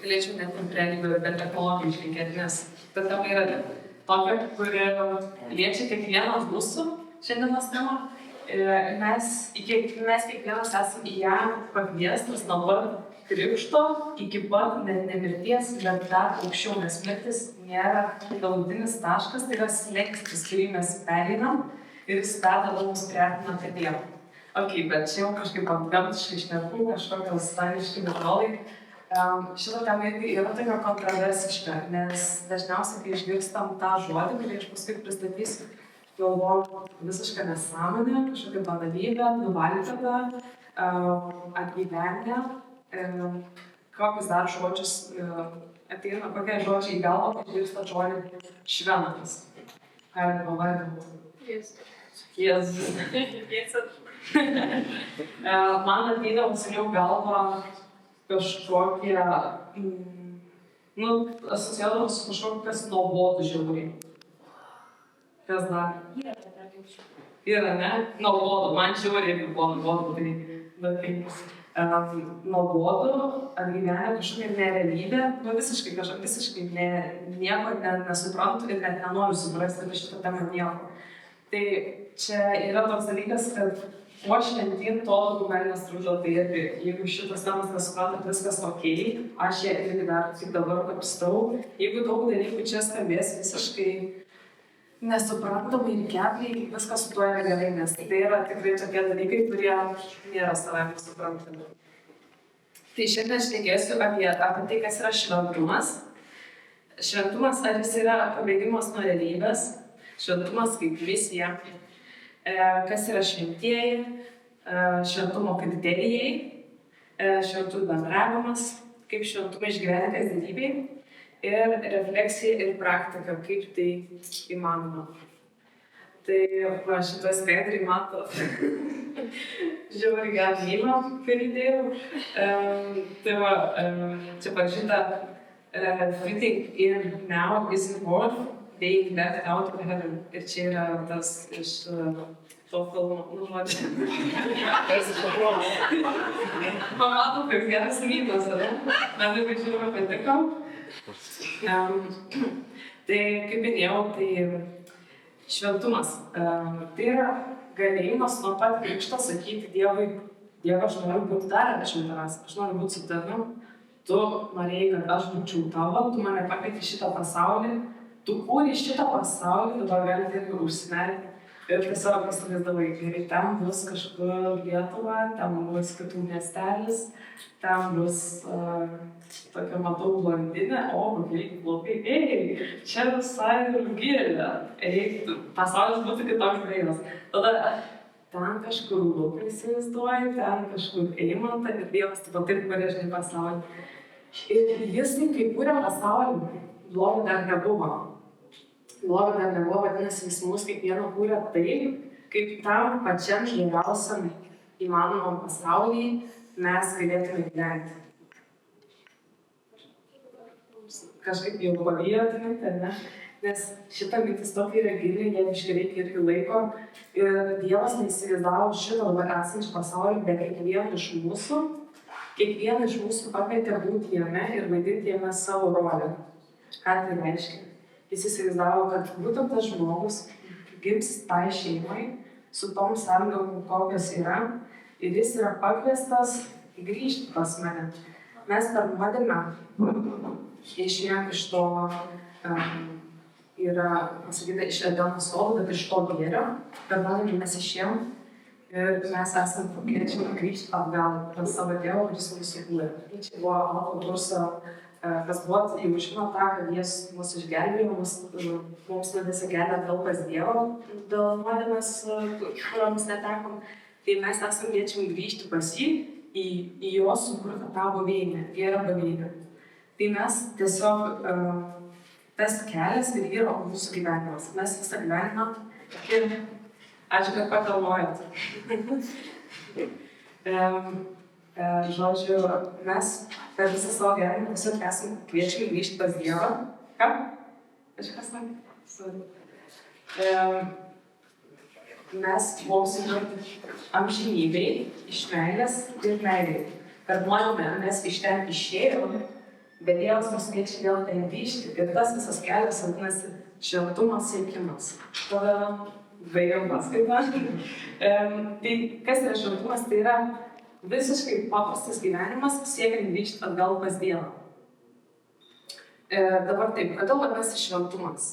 galėčiau net realybę, bet technologiją išlinkėti, nes ta tema yra tokia, kuri liečia kiekvienas mūsų šiandienos tema. Mes kiekvienas esame į ją pakviestas nuo pat krikšto iki pat nemirties, bet dar aukščiau, nes mirtis nėra galutinis taškas, tai yra slenkstis, kurį mes pereinam ir jis veda mums priartina prie Dievo. Ok, bet čia jau kažkaip antgamtiškai šneku, kažkokios staniški metodai. Šitą temą irgi yra tokia kontroversiška, nes dažniausiai, kai išgirstam tą žodį, kurį aš paskui pristatysiu, galvom visišką nesąmonę, kažkokią banalybę, nuvalkiotą, atgyvenę, kokius dar žodžius ateina, kokie žodžiai į galvą, kai išgirstat žodį šventas. Ką ir pavardinti? Jėzus. Man ateina seniau galvą kažkokie, asocijuodamas su kažkokias nuobodų žiauriai. Kas dar? Yra, ne? Nuobodų. Man žiauriai buvo nuobodų. Nuobodų, atgyvenę kažkokią nerealybę, visiškai nieko nesuprantu ir net nenoriu suprasti apie šitą temą nieko. Tai čia yra toks dalykas, kad kuo šventyn, to daugiau meninės trukdo, tai irgi, jeigu šitas temas nesuprantat, viskas okei, aš ją irgi dar tik dabar kapstau. Jeigu daug dalykų čia skambės visiškai nesuprantamai ir kebliai, viskas su tuo yra gerai, nes tai yra tikrai tokie dalykai, kurie nėra savami suprantami. Tai šiandien šnekėsiu apie tai, kas yra šventumas. Šventumas, ar jis yra pabėgimas nuo realybės, šventumas kaip misija, kas yra šventieji, šventumo kriterijai, šventų bendravimas, kaip šventumą išgyventi kasdienybėj ir refleksija ir praktika, kaip tai įmanoma. Tai va, šitoj skaidrį matot žiauriai gerą mymą, kurį dėjau. Tai va, čia parašyta fitting in now isn't worth being left out of heaven. Ir čia yra tas iš to filmo žodžiu. Pamatau, kaip geras mymas, ar ne? Man labai žiūrėjau patiko. Tai, kaip minėjau, tai šventumas. Tai yra galėjimas nuo pat krikšto sakyti Dievui, Dieve, aš noriu būti dar arčiau tavęs, aš noriu būti su tavim, tu norėjai, kad aš būčiau tavo, tu mane pakvietei šitą pasaulį, tu kūrei šitą pasaulį, dabar gali irgi užsimerkti. Ir tiesiog įsivaizdavai, gerai, ten bus kažkur Lietuva, ten bus kitų miestelis, ten bus tokia, matau, blondinė, o, blogai, čia visai ir gėlė, pasaulis būtų kitoks greitas. Tada ten kažkur Luką įsivaizduoji, ten kažkur Eimantą ir Dievas taip kūrė, žinai, pasaulį. Ir jis, kai kūrė pasaulį, blogio dar nebuvo. Blogio dar nebuvo, vadinasi, jis mus kiekvieną kūrė taip, kaip tam pačiam geriausiam įmanomam pasaulyje mes galėtume gyventi. Kažkaip jau pavijotumėte, ne? Nes šita mintis tokia yra gili, jie reikia irgi laiko. Ir Dievas neįsivaizdavo šitą dabar esančią pasaulį, bet kiekvieną iš mūsų. Kiekvieną iš mūsų pakvietė būti jame ir vaidinti jame savo rolę. Ką tai reiškia? Jis įsivaizdavo, kad būtent tas žmogus gims tai šeimai, su tom sąlygom, kokios yra, ir jis yra pakviestas grįžti pas mane. Mes per nuodėmę išėjom iš to, yra pasakyta, iš Edeno sodo, bet iš to gėrio, per nuodėmę mes išėjom ir mes esame pakviečiami grįžti atgal pas savo Dievą, kuris mus sukūrė. Čia buvo autokurso, kas buvo, jau žino tą, kad jis mus išgelbėjo, mums nesigelia atgal pas Dievą dėl nuodėmės, kuriomis netekom. Tai mes esame kviečiami grįžti pas jį į jo sukurtą tą buveinę, gėrą buveinę. Tai mes tiesiog, tas kelias ir yra mūsų gyvenimas. Mes visą gyvenimą ir ačiū, kad pagalvojat. Žodžiu, mes per visą savo gyvenimą tiesiog esame kviečiami grįžti pas Dievą. Ką? Kažkas sakė? Mes buvom sukurti amžinybei, iš meilės ir meilei. Per nuodėmę mes iš ten išėjom, Bet Dievas mus kviečia vėl ten grįžti ir tas visas kelias vadinasi šventumas siekimas. Tada baigiam paskaitą. Tai kas yra šventumas? Tai yra visiškai paprastas gyvenimas siekiant grįžti atgal pas Dievą. Dabar taip, kodėl vadinasi šventumas?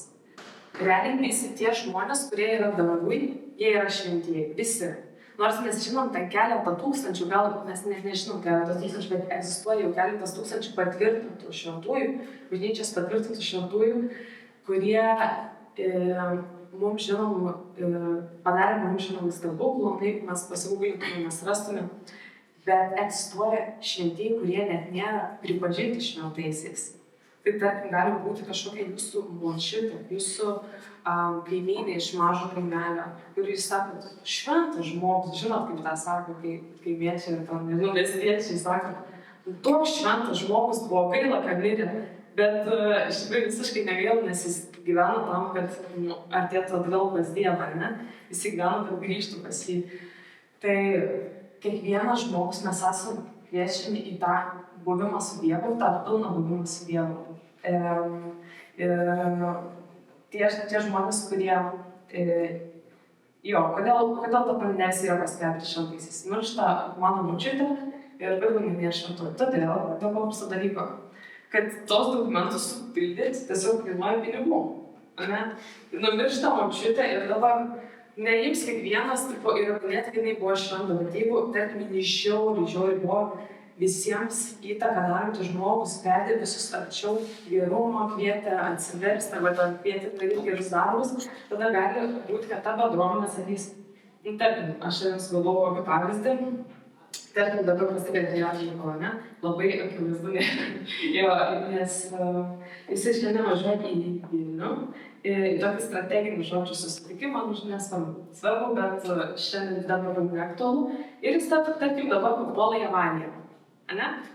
Realiai visi tie žmonės, kurie yra dangui, jie yra šventieji. Visi. Nors mes žinom ten keletą tūkstančių, gal mes nežinom keletas tūkstančių, bet egzistuoja jau keletas tūkstančių patvirtintų šventųjų, bažnyčios patvirtintų šventųjų, kurie mums žinom, padarė mums žinomų stebuklų, jeigu mes pasigūglintume, mes rastume. Bet egzistuoja šventieji, kurie net nėra pripažinti šventaisiais. Tai tarkim gali būti kažkokia jūsų močiutė, jūsų kaimynė iš mažo kaimelio, kur jūs sakot, šventas žmogus, žinot, kaip tą sako, kai miečiai ir ten, nežinau, miestiečiai sako, toks šventas žmogus buvo, gaila, kad mirė, bet iš tikrųjų visiškai negaila, nes jis gyvena tam, kad artėtų atgal pas Dievą, ne? Jis gyvena, kad grįžtų pas jį. Tai kiekvienas žmogus mes esame kviečiami į tą buvimą su Dievu, tą pilną buvimą su Dievu. Tie žmonės, kurie, kodėl ta paminės yra paskelbti šventaisiais? Miršta mano močiutė ir baigiu minėti šventuoju. Todėl, dėl paprasto dalyko, kad tos dokumentus supildyti tiesiog kainuoja pinigų. Numiršta močiutė ir dabar neims kiekvienas tipo įrodinėti, kad jinai buvo šventa, bet jeigu, tarkim, žiauriai buvo visiems įtaką darantys žmogus, vedė visus arčiau gerumo, kvietė atsiversti arba kvietė daryti gerus darbus, tada gali būti, kad ta bendruomenė sakys, tarkim, aš jums galvoju kokį pavyzdį, tarkim, dabar pasikvietė Joną Mykolą, ne? Labai akivaizdu, nes jisai šiandien važiuoja į Vilnių, į tokį strateginį žodžių susitikimą, nesvarbu, bet šiandien dabar neaktualu, ir jis tarkim dabar papuola į avariją.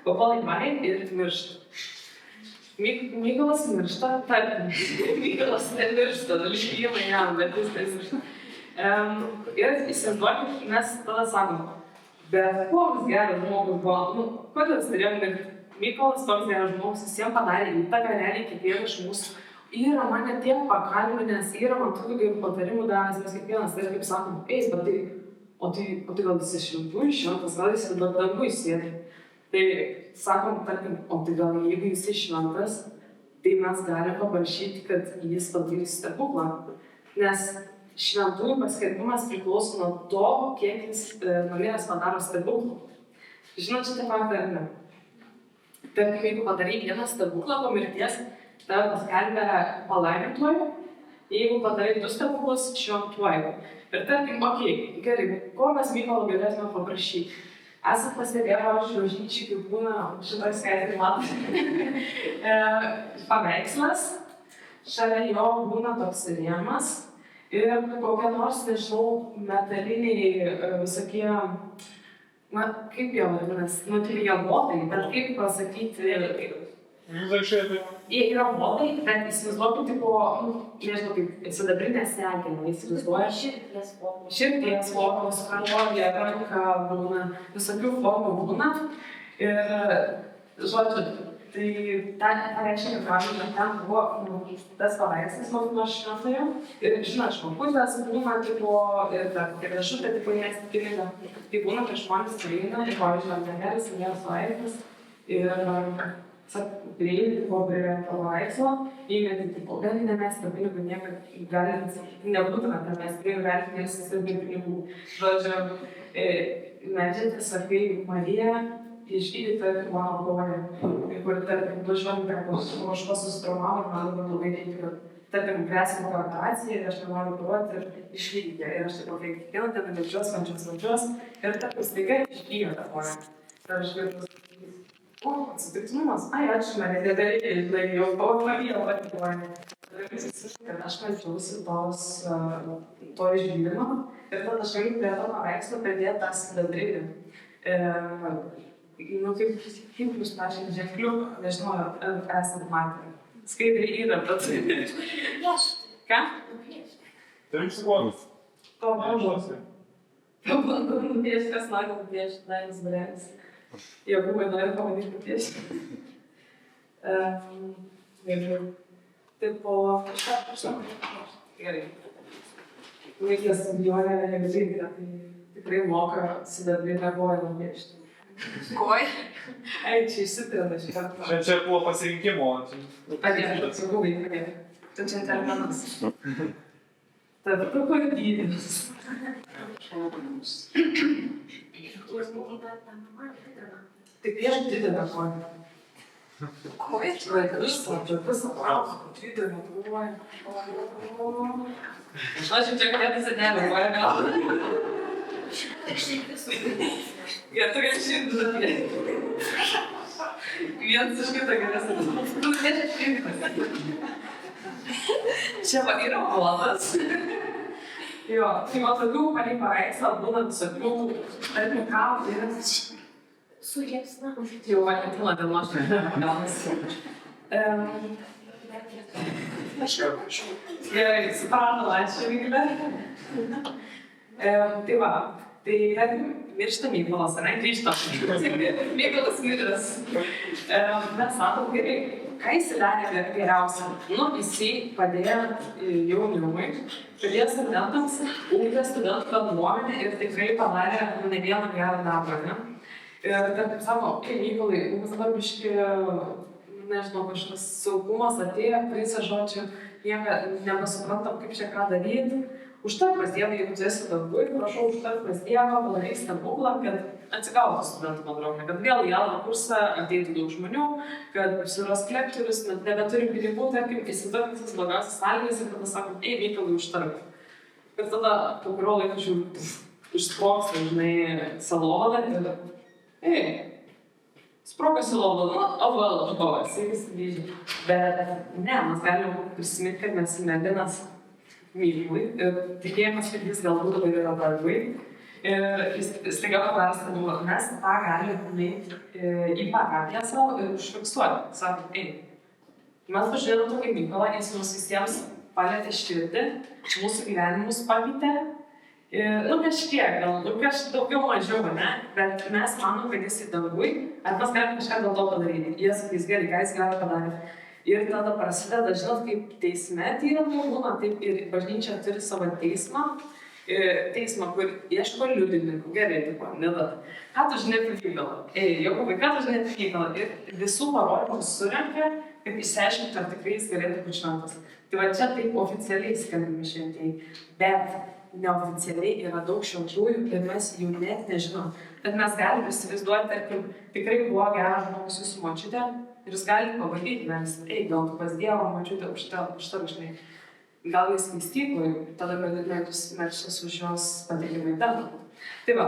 Papuola į avariją ir miršta. Mykolas miršta, tarkim, Mykolas nemiršta, dalykai jam, bet jis nemiršta. Ir įsivaizduokit, mes tada sakom, bet koks geras žmogus buvo, kodėl jis turėjo mirti? Mykolas toks geras žmogus, jis jam padarė įtaką, realiai kiekvieną iš mūsų. Yra mane tiek pakalbinęs, yra man tokių gerų patarimų davęs, mes kiekvienas tai kaip sakom, eis, bet tai gal jis šventųjų šventas, gal jis ir dangui sėdi. Tai sakom, tarkim, tai gal jeigu jis šventas, tai mes galime paprašyti, kad jis padarys stebuklą. Nes šventųjų paskelbimas priklauso nuo to, kiek jis numiręs padaro stebuklų. Žinot, šitą faktą ar ne? Tarkim, jeigu padarai vieną stebuklą po mirties, tave paskelbė palaimintuoju, jeigu padarai 2 stebuklus, šventuoju. Ir tarkim, gerai, ko mes Mykolo galėtume paprašyti? Esat pastebėję, pavyzdžiui, bažnyčiai, kaip būna šitoj skaitį matote. Paveikslas, šalia jo būna toks rėmas ir kokie nors, nežinau, metaliniai visokie, kaip jie vadinasi, tai jie botai, bet kaip pasakyti, jie yra botai, bet įsivaizduokit, nežinau, kaip sidabrinė segelė, įsivaizduoja širdies formos, rankovė, ranka būna, visokių formų būna. Ir, žodžiu, tai reiškia, kad ten buvo tas paveikslas nuo šventojo. Ir, žinot, švankutės būna, ir kokia dėžutė, jėsti pinigą. Tai būna, kad žmonės prieina, ir, pavyzdžiui, negeras, geras paveikslas. Ir prieiti prie paveikslo, įmeti, gal nemesti pinigų, niekad gali nebūtų, kad mes gali mesti pinigų. Žodžiu, medžiate, sakai, Marija, išgydyti mano koją, kur, tarkim, važiuojame, kažko susitraumavo, man dabar labai reikia, kad, tarkim, grėsimo operaciją ir aš nenoriu kuruoti ir išgydyti. Ir aš taip, kiekvieną dieną medžiuos, ir tarkim, staiga išgyja tą koją. Ir aš galiu pasakyti, atsitiktinumas, ačiū, man nedaryti, jau pavadėjo patikuojame. Ir aš meldžiausi to išgydimo ir tada aš galiu prie to paveikslo pridėti tą sidabrinį. Kaip jūs prašėte ženkliuką, nežinau, ar esate matę. Skaidriai yra, bet... Ką? Tai išsiuodas. To bandau. To bandau nupiešti, kas nori nupiešti, Dainis Brelis. Jie buvo įdomi pamatyti nupiešti. Ir tipo, gerai. Vaikas studijuoja juvelyrika, tai tikrai moka sidabrinę koją nupiešti. Koja? Ei, čia išsitrina šį kartą. Čia buvo pasirinkimo. Padėk, saugai, padėk. Tu čia terminas. Tada krokodilius. Tai pieš didelę koją. Koja? Vaikas visą prausą, didelę koją. Aš čia galėtų senelį koją gal. Ir tu gali šimtą apie. Vienas iš kito galės. Tu nešia šimtą. Čia va yra blogas. Jo, tai va tokių palei paveikslą būna visokių, tarkim, kavų yra. Suliepsna. Jau Valentina dėl mažai. Gerai, supratau, ačiū, Vyglė. Tai va, tai miršta Mykolas, ar ne? Grįžtam. Mykolas miręs. Mes sakom, gerai, ką jis darė geriausia? Nu, jisai padėjo jaunimui, padėjo studentams, ugdė studentų bendruomenę ir tikrai padarė ne vieną gerą darbą, ne? Ir tarkim sako, Mykolai, mums dabar biški, nežinau, kažkas saugumas atėjo, praeisą žodžiu, nieko nebesuprantam, kaip čia ką daryti. Užtark pas Dievą, jeigu tu esi darbui, prašau, užtark pas Dievą, padaryk stebuklą, kad atsigautų studentų bendruomenė, kad vėl į antrą kursą ateitų daug žmonių, kad suras lektorius, nebeturi pinigų, tarkim, įsivaizduok visas blogiausias sąlygas ir tada sakom, ei, Mykolai, užtark. Ir tada po kurio laiko žiūriu, išsprogsta, žinai, sielovada ir ei, sprogo sielovada, sveikas grįžę. Bet ne, mes galim prisiminti, kad mes merginas mylimui ir tikėjomės, kad jis galbūt dabar yra darbui. Ir jis staiga paklausia, mes tą galim nueiti į parapiją savo ir užfiksuoti. Sakom, ei, mes pažiūrėjom tokį Mykolą, jis mums visiems palietė širdį, mūsų gyvenimus pakeitė. Nu kažkiek, gal daugiau mažiau, ne? Bet mes manom, kad jis į dangui, ar mes galim kažką dėl to padaryti. Jie sakys, gerai, ką jis gali padaryti. Ir tada prasideda, žinot, kaip teisme tyrimai būna, taip ir bažnyčia turi savo teismą, kur ieško liudininkų. Gerai, tipo, Nida, ką tu žinai apie Mykolą? Jokūbai, ką tu žinai apie Mykolą? Ir visų parodymus surenka, kad išsiaiškinti, ar tikrai jis galėtų būti šventas. Tai va čia taip oficialiai skelbiami šventieji, bet neoficialiai yra daug šventųjų ir mes jų net nežinom. Bet mes galime įsivaizduoti, tarkim, tikrai buvo geras žmogus jūsų močiutė ir jūs galite pabandyti melsti, ei, gal tu pas Dievą močiutę užtark, žinai, gal jis skaistykloj, tada melštis už jos patekimą į dangų. Tai va,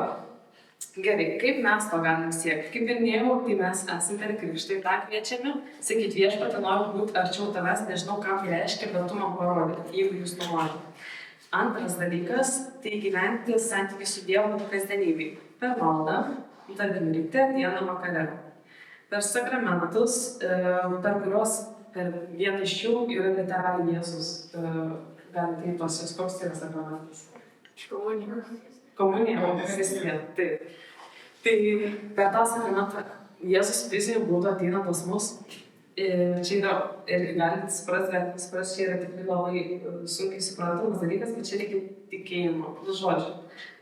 gerai, kaip mes to galim siekti? Kaip ir minėjau, tai mes esame per krikštą, tą kviečiame, sakyt, Viešpatie, noriu būti arčiau tavęs, nežinau, ką tai reiškia, bet tu man parodai, jeigu jūs norite. Antras dalykas, tai gyventi santykį su Dievu kasdienybėj. Per maldą, tarkim ryte, dieną, vakare. Per sakramentus, per kurios, per vieną iš jų yra literaliai Jėzus. Galite į tos, koks tai yra sakramentas? Komunija. Komunija, Eucharistija, taip. Tai per tą sakramentą Jėzus fiziniu būdu ateina pas mus. Čia yra, ir galite suprasti, čia yra tikrai labai sunkiai suprantamas dalykas, bet čia reikia tikėjimo, žodžiu.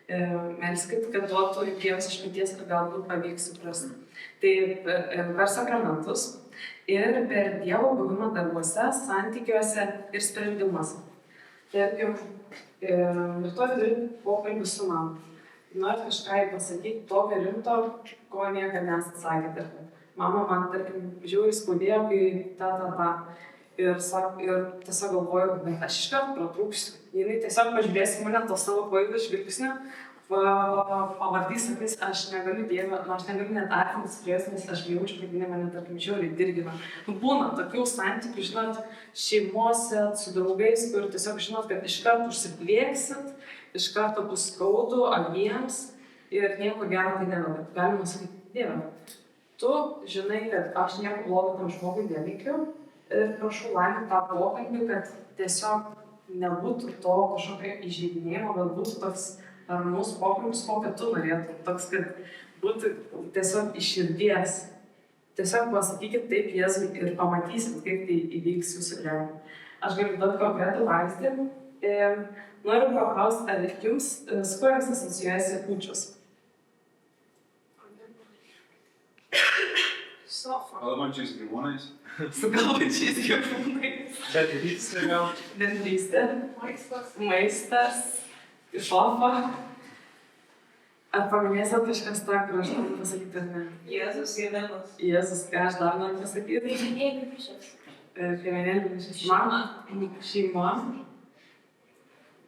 Melskit, kad duotų Dievas išminties ir galbūt pavyks suprasti. Tai per sakramentus ir per Dievo buvimą darbuose, santykiuose ir sprendimuose. Tarkim, rytoj turiu pokalbį su mama. Noriu kažką pasakyti tokio rimto, ko niekada nesakėte. Mama man, tarkim, žiūri spaudėjo, kai ir tiesiog galvoju, bet aš iškart pratrūksiu. Jinai tiesiog pažiūrės į mane to savo kvailų žvilgsnio, pavardys sakys, aš negaliu Dievą, aš negaliu net artintis prie jos, nes aš jaučiu, kad jinai mane, tarkim, žiūri, dirgina. Būna tokių santykių, žinot, šeimose, su draugais, kur tiesiog žinot, kad iškart užsiplėksit, iš karto bus skaudu abiems ir nieko gero tai neveda. Galima sakyti, Dieve, tu žinai, kad aš nieko blogo tam žmogui neveikiu ir prašau laiminti tą pokalbį, kad tiesiog nebūtų to kažkokio įžeidinėjimo, bet būtų toks ramus pokalbis, kokio tu norėtum. Toks, kad būtų tiesiog iš širdies. tiesiog pasakykit taip Jėzui ir pamatysit, kaip tai įvyks jūsų gyvenime. Aš galiu duoti konkretų pavyzdį. Noriu paklausti, ar jums su kuo jums asocijuojasi kūčios? Sofa. Kalbančiais gyvūnais. Su kalbančiais gyvūnais. Bendrystė gal. Bendrystė. Maistas. Maistas. Sofa. Ar paminėsit kažkas tą, kur aš noriu pasakyti, ar ne? Jėzus gyvenimas. Jėzus, ką aš dar noriu pasakyti? Piemenėlių mišios. Piemenėlių šeima. Šeima.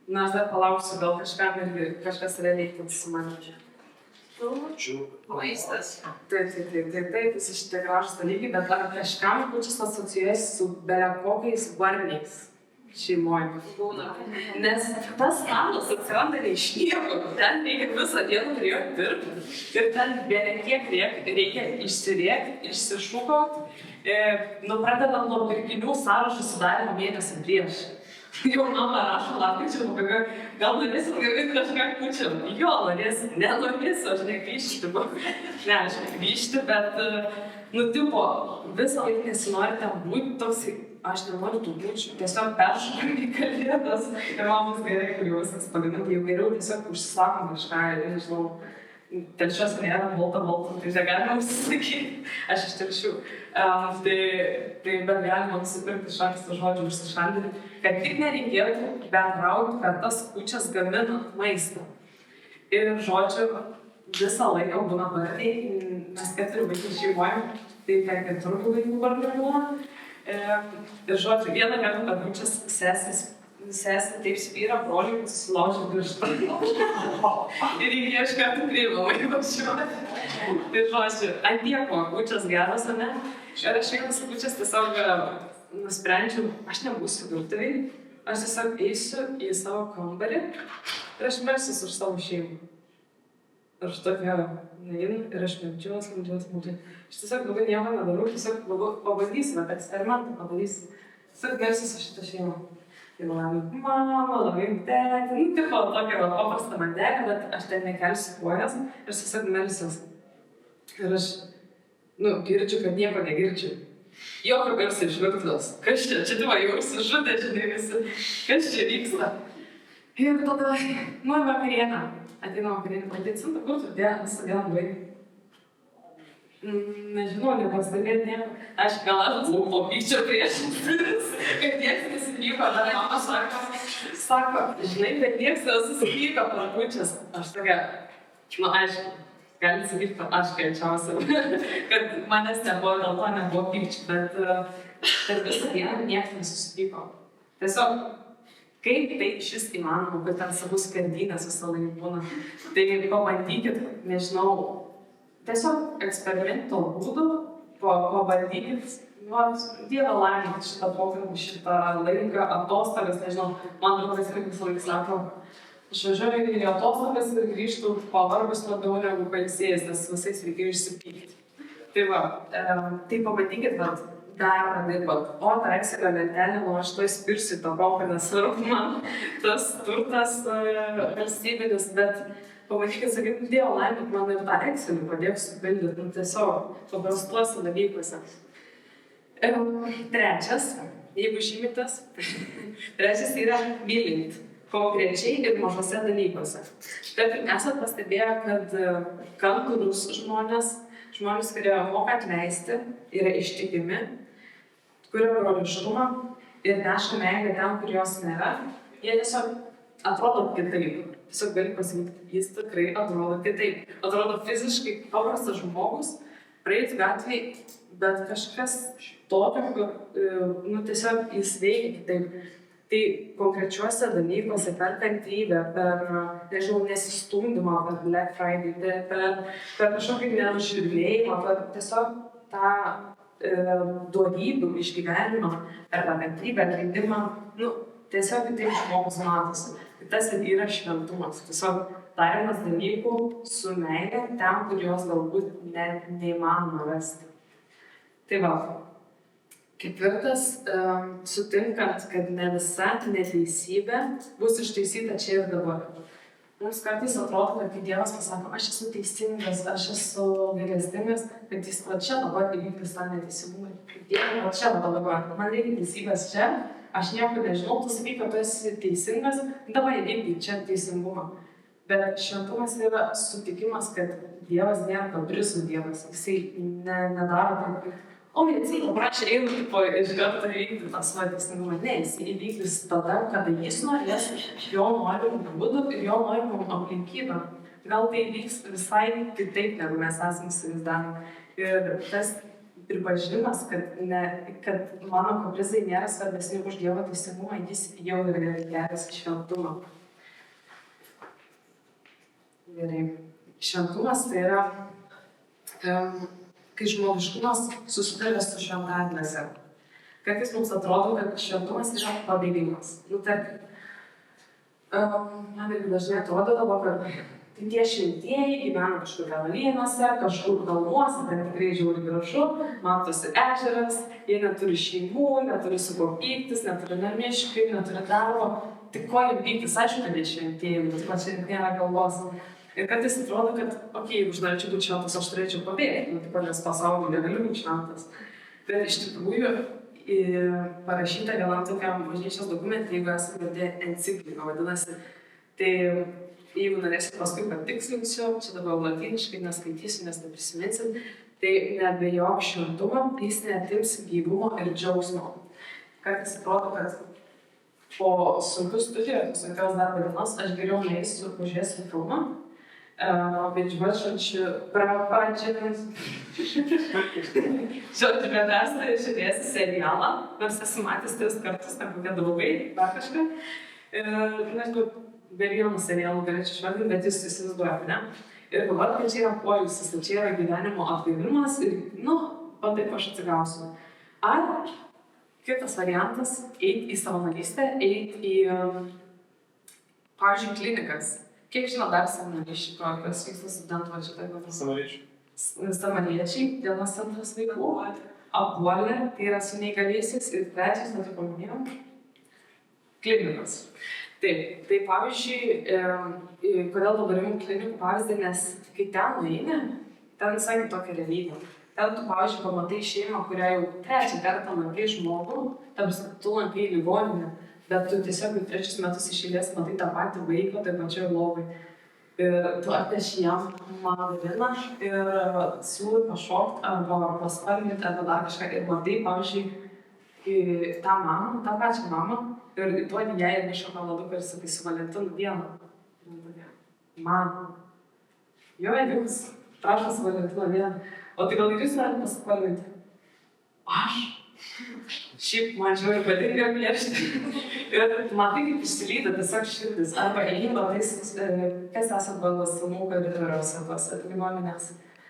Na, aš dar palauksiu, gal kažkam irgi kažkas realiai kils su manimi. Maistas. Taip, visi šitie gražūs dalykai, bet ar kažkam kūčios asocijuojasi su belekokiais varniais šeimoje? Būna. Nes tas stalas atsiranda ne iš nieko, ten reikia visą dieną prie jo dirbti. Ir ten belekiek reikia išsiriekti, išsišūkot, pradedant nuo pirkinių sąrašų sudarimo mėnesį prieš. Jau mama rašo lapkričio pabaiga, gal norėsit gaminti kažką kūčiam? Jo, norėsit, nenorėsiu, aš negrįžti. Ne, aš negrįžti, bet, tipo, visą laiką nesinori ten būti toks, aš nenoriu tų kūčių, tiesiog peršokam į kalėdas ir man bus gerai, kur jau viskas pagaminti, jau geriau tiesiog užsisakom kažką, nežinau, telšiuose nėra balta, tai negalima užsisakyti, aš iš telšių. Tai bet galima nusipirkti iš anksto žodžių užsišaldinti, kad tik nereikėtų bendrauti per tas kūčias gaminant maistą. Ir žodžiu, visą laiką būna varniai, mes 4 vaikai šeimoje, tai 4 vaikų varniai būna. Ir žodžiu, vieną kartą per kūčias sesė taip spyra broliui, kad susilaužė pirštą. Ir jį iš karto priimamai važiuoti. Tai žodžiu, ant tieko kūčias geras, ar ne? Ir aš vienas kūčias tiesiog nusprendžiau, aš nebūsiu virtuvėj, aš tiesiog eisiu į savo kambarį ir aš melsiuosi už savo šeimą. Ir aš tokia neinu ir aš meldžiuos. Aš tiesiog labai nieko nedarau, tiesiog pabandysiu, bet eksperimentą padarysiu. Tiesiog melsiuosi šitą šeimą. Ir labai mama, labai tėtė, tipo tokia paprasta mandelė, bet aš ten nekelsiu kojas ir aš tiesiog melsiuosi. Ir aš girdžiu, kad nieko negirdžiu. Jokio garso iš virtuvės. Kas čia? Čia tipo jau užsižudė, žinai visi. Kas čia vyksta? Ir tada, vakarienę. Ateina vakarienę. Ateicinta, kur tu dėl visą dieną buvai? Nežinau, nepastebėt nieko. Aš gal aš buvau po pykčio prieš duris, kad nieks nesipyko. Dar mama sako, žinai, kad nieks nesusipyko per kūčias. Aš tokia, aišku. Galit sakyti, kad aš kalčiausia, kad manęs nebuvo, dėl to nebuvo pykčių, bet per visą dieną niekas nesusipyko. Tiesiog, kaip tai šis įmanoma, kad ten savus skardynės visą laiką būna. Tai pabandykit, nežinau, tiesiog eksperimento būdu, pabandykit, Dievą laimėti šitą pokalbį, šitą laiką, atostogas, nežinau, man draugas irgi visą laiką sako, aš važiuoju į atostogas ir grįžtu pavargus labiau negu pailsėjęs, nes visais reikia išsipykti. Tai va, tai pabandykit, bet dar pradėt, o tą Excelio lentelę, aš to įspirsiu tą poką, nes man tas turtas valstybinis, bet pabandykit sakyti, Dievo laimėt, man ir tą Excelį padėk supildyti, tiesiog paprastuose dalykuose. Trečias, jeigu žymitas, trečias yra mylinti. Konkrečiai ir mažose dalykuose. Tarkim, esat pastebėję, kad kantrūs žmonės, kurie moka atleisti, yra ištikimi, kuria broliškumą ir neša meilę ten, kur jos nėra, jie tiesiog atrodo kitaip. Tiesiog gali pasakyti, jis tikrai atrodo kitaip. Atrodo fiziškai paprastas žmogus, praeit gatvėj, bet kažkas tokio, tiesiog jis veikia kitaip. Tai konkrečiuose dalykuose, per kantrybę, per, nežinau, nesistumdymą, per Black Friday, per kažkokį nenužiūrėjimą, per tiesiog tą duorybių išgyvenimą, per tą kantrybę, atleidimą, tiesiog taip žmogus matosi. Tai tas yra šventumas. Tiesiog darymas dalykų su meile ten, kur jos galbūt net neįmanoma rasti. Tai va. Ketvirtas, sutinkant, kad ne visa neteisybė bus ištaisyta čia ir dabar. Mums kartais atrodo, kad kai Dievas pasako, aš esu teisingas, aš esu gailestingas, kad jis va čia dabar įvykdys tą neteisingumą. Dieve, va čia dabar, man reikia teisybės čia, aš nieko nežinau, tu sakai, kad tu esi teisingas, dabar įvykdyk čia teisingumą. Bet šventumas yra sutikimas, kad Dievas nėra kaprizų Dievas, jisai nedaro taip. O jisai paprašė einu tipo iš karto įvykdyti tą savo teisingumą. Ne, jis įvykdys tada, kada jis norės, jo norimų būdų ir jo norimų aplinkybę. Gal tai vyks visai kitaip, negu mes esame įsivaizdavę. Ir tas pripažinimas, kad mano kaprizai nėra svarbesni už Dievo teisingumą, jis jau yra geras šventumą. Gerai. Šventumas tai yra kai žmogiškumas susiduria su šventąja dvasia. Kartais mums atrodo, kad šventumas yra pabėgimas. Tarkim, man irgi dažnai atrodo dabar, kad tie šventieji gyvena kažkur vienuolynuose, kažkur kalnuose, ten tikrai žiauriai gražu, matosi ežeras, jie neturi šeimų, neturi su kuo pyktis, neturi namiškių, neturi darbo. Tik ko jie pyktis, aišku, kad jie šventieji, bet man čia nėra galvos. Ir kartais atrodo, kad, jeigu aš norėčiau būti šventas, aš turėčiau pabėgti, nes pasaulyje negaliu būti šventas. Bet iš tikrųjų parašyta vienam tokiam bažnyčios dokumente, jeigu esame girdėję encikliką, vadinasi. Tai jeigu norėsit paskui patikslinsiu, čia dabar lotyniškai neskaitysiu, nes neprisiminsit, tai nebejok šventumą, jis neatims gyvumo ir džiaugsmo. Kartais atrodo, kad po sunkių studijų, sunkios darbo dienos, aš geriau neįsiu ir pažiūrėsiu filmą. Bet žodžiu, prapadžiamas. Žodžiu, bet esate žiūrėsi serialą, nors esu matęs 3 kartus, ne kokie draugai, dar kažką. Ir, nežinau, be vieno serialų galėčiau išvardinti, bet jūs įsivaizduojate, ne? Ir galvot, kad čia yra poilsis, čia yra gyvenimo atgaivimas ir, taip aš atsigausiu. Ar kitas variantas - eiti į savanorystę, eiti į, pavyzdžiui, klinikas. Kiek žino dar savanorysčių, kas vyksta studentų važiuotojų? Samariečiai, dienos centras vaikų, apuolė, tai yra su neįgaliaisiais ir trečias, net paminėjau, klinikas. Taip, tai pavyzdžiui, kodėl dabar imu klinikų pavyzdį, nes kai ten nueini, ten visai kitokia realybė. Ten tu, pavyzdžiui, pamatai šeimą, kurią jau 3 kartą lankai žmogų, tu lankai ligoninę. Bet tu tiesiog 3 metus iš eilės matai tą patį vaiką, tai pačioj lovai. Ir tu atneši jam mandariną ir siūlai pašokti arba pasparminti arba dar kažką. Ir matai, pavyzdžiui, tą mamą, tą pačią mamą ir duodi jai ir šokoladuką ir sakai su Valentinų dieną. Man. Jo, jūs, prašau su Valentino dieną. O tai gal ir jūs norite pasparminti? Aš? Šiaip man žiūrėjau patinka piešti. Ir matai, kaip išsilyda tiesiog širdis. Arba įlyba tais, kas esat balsumų koridoriuose, tos ligoninės.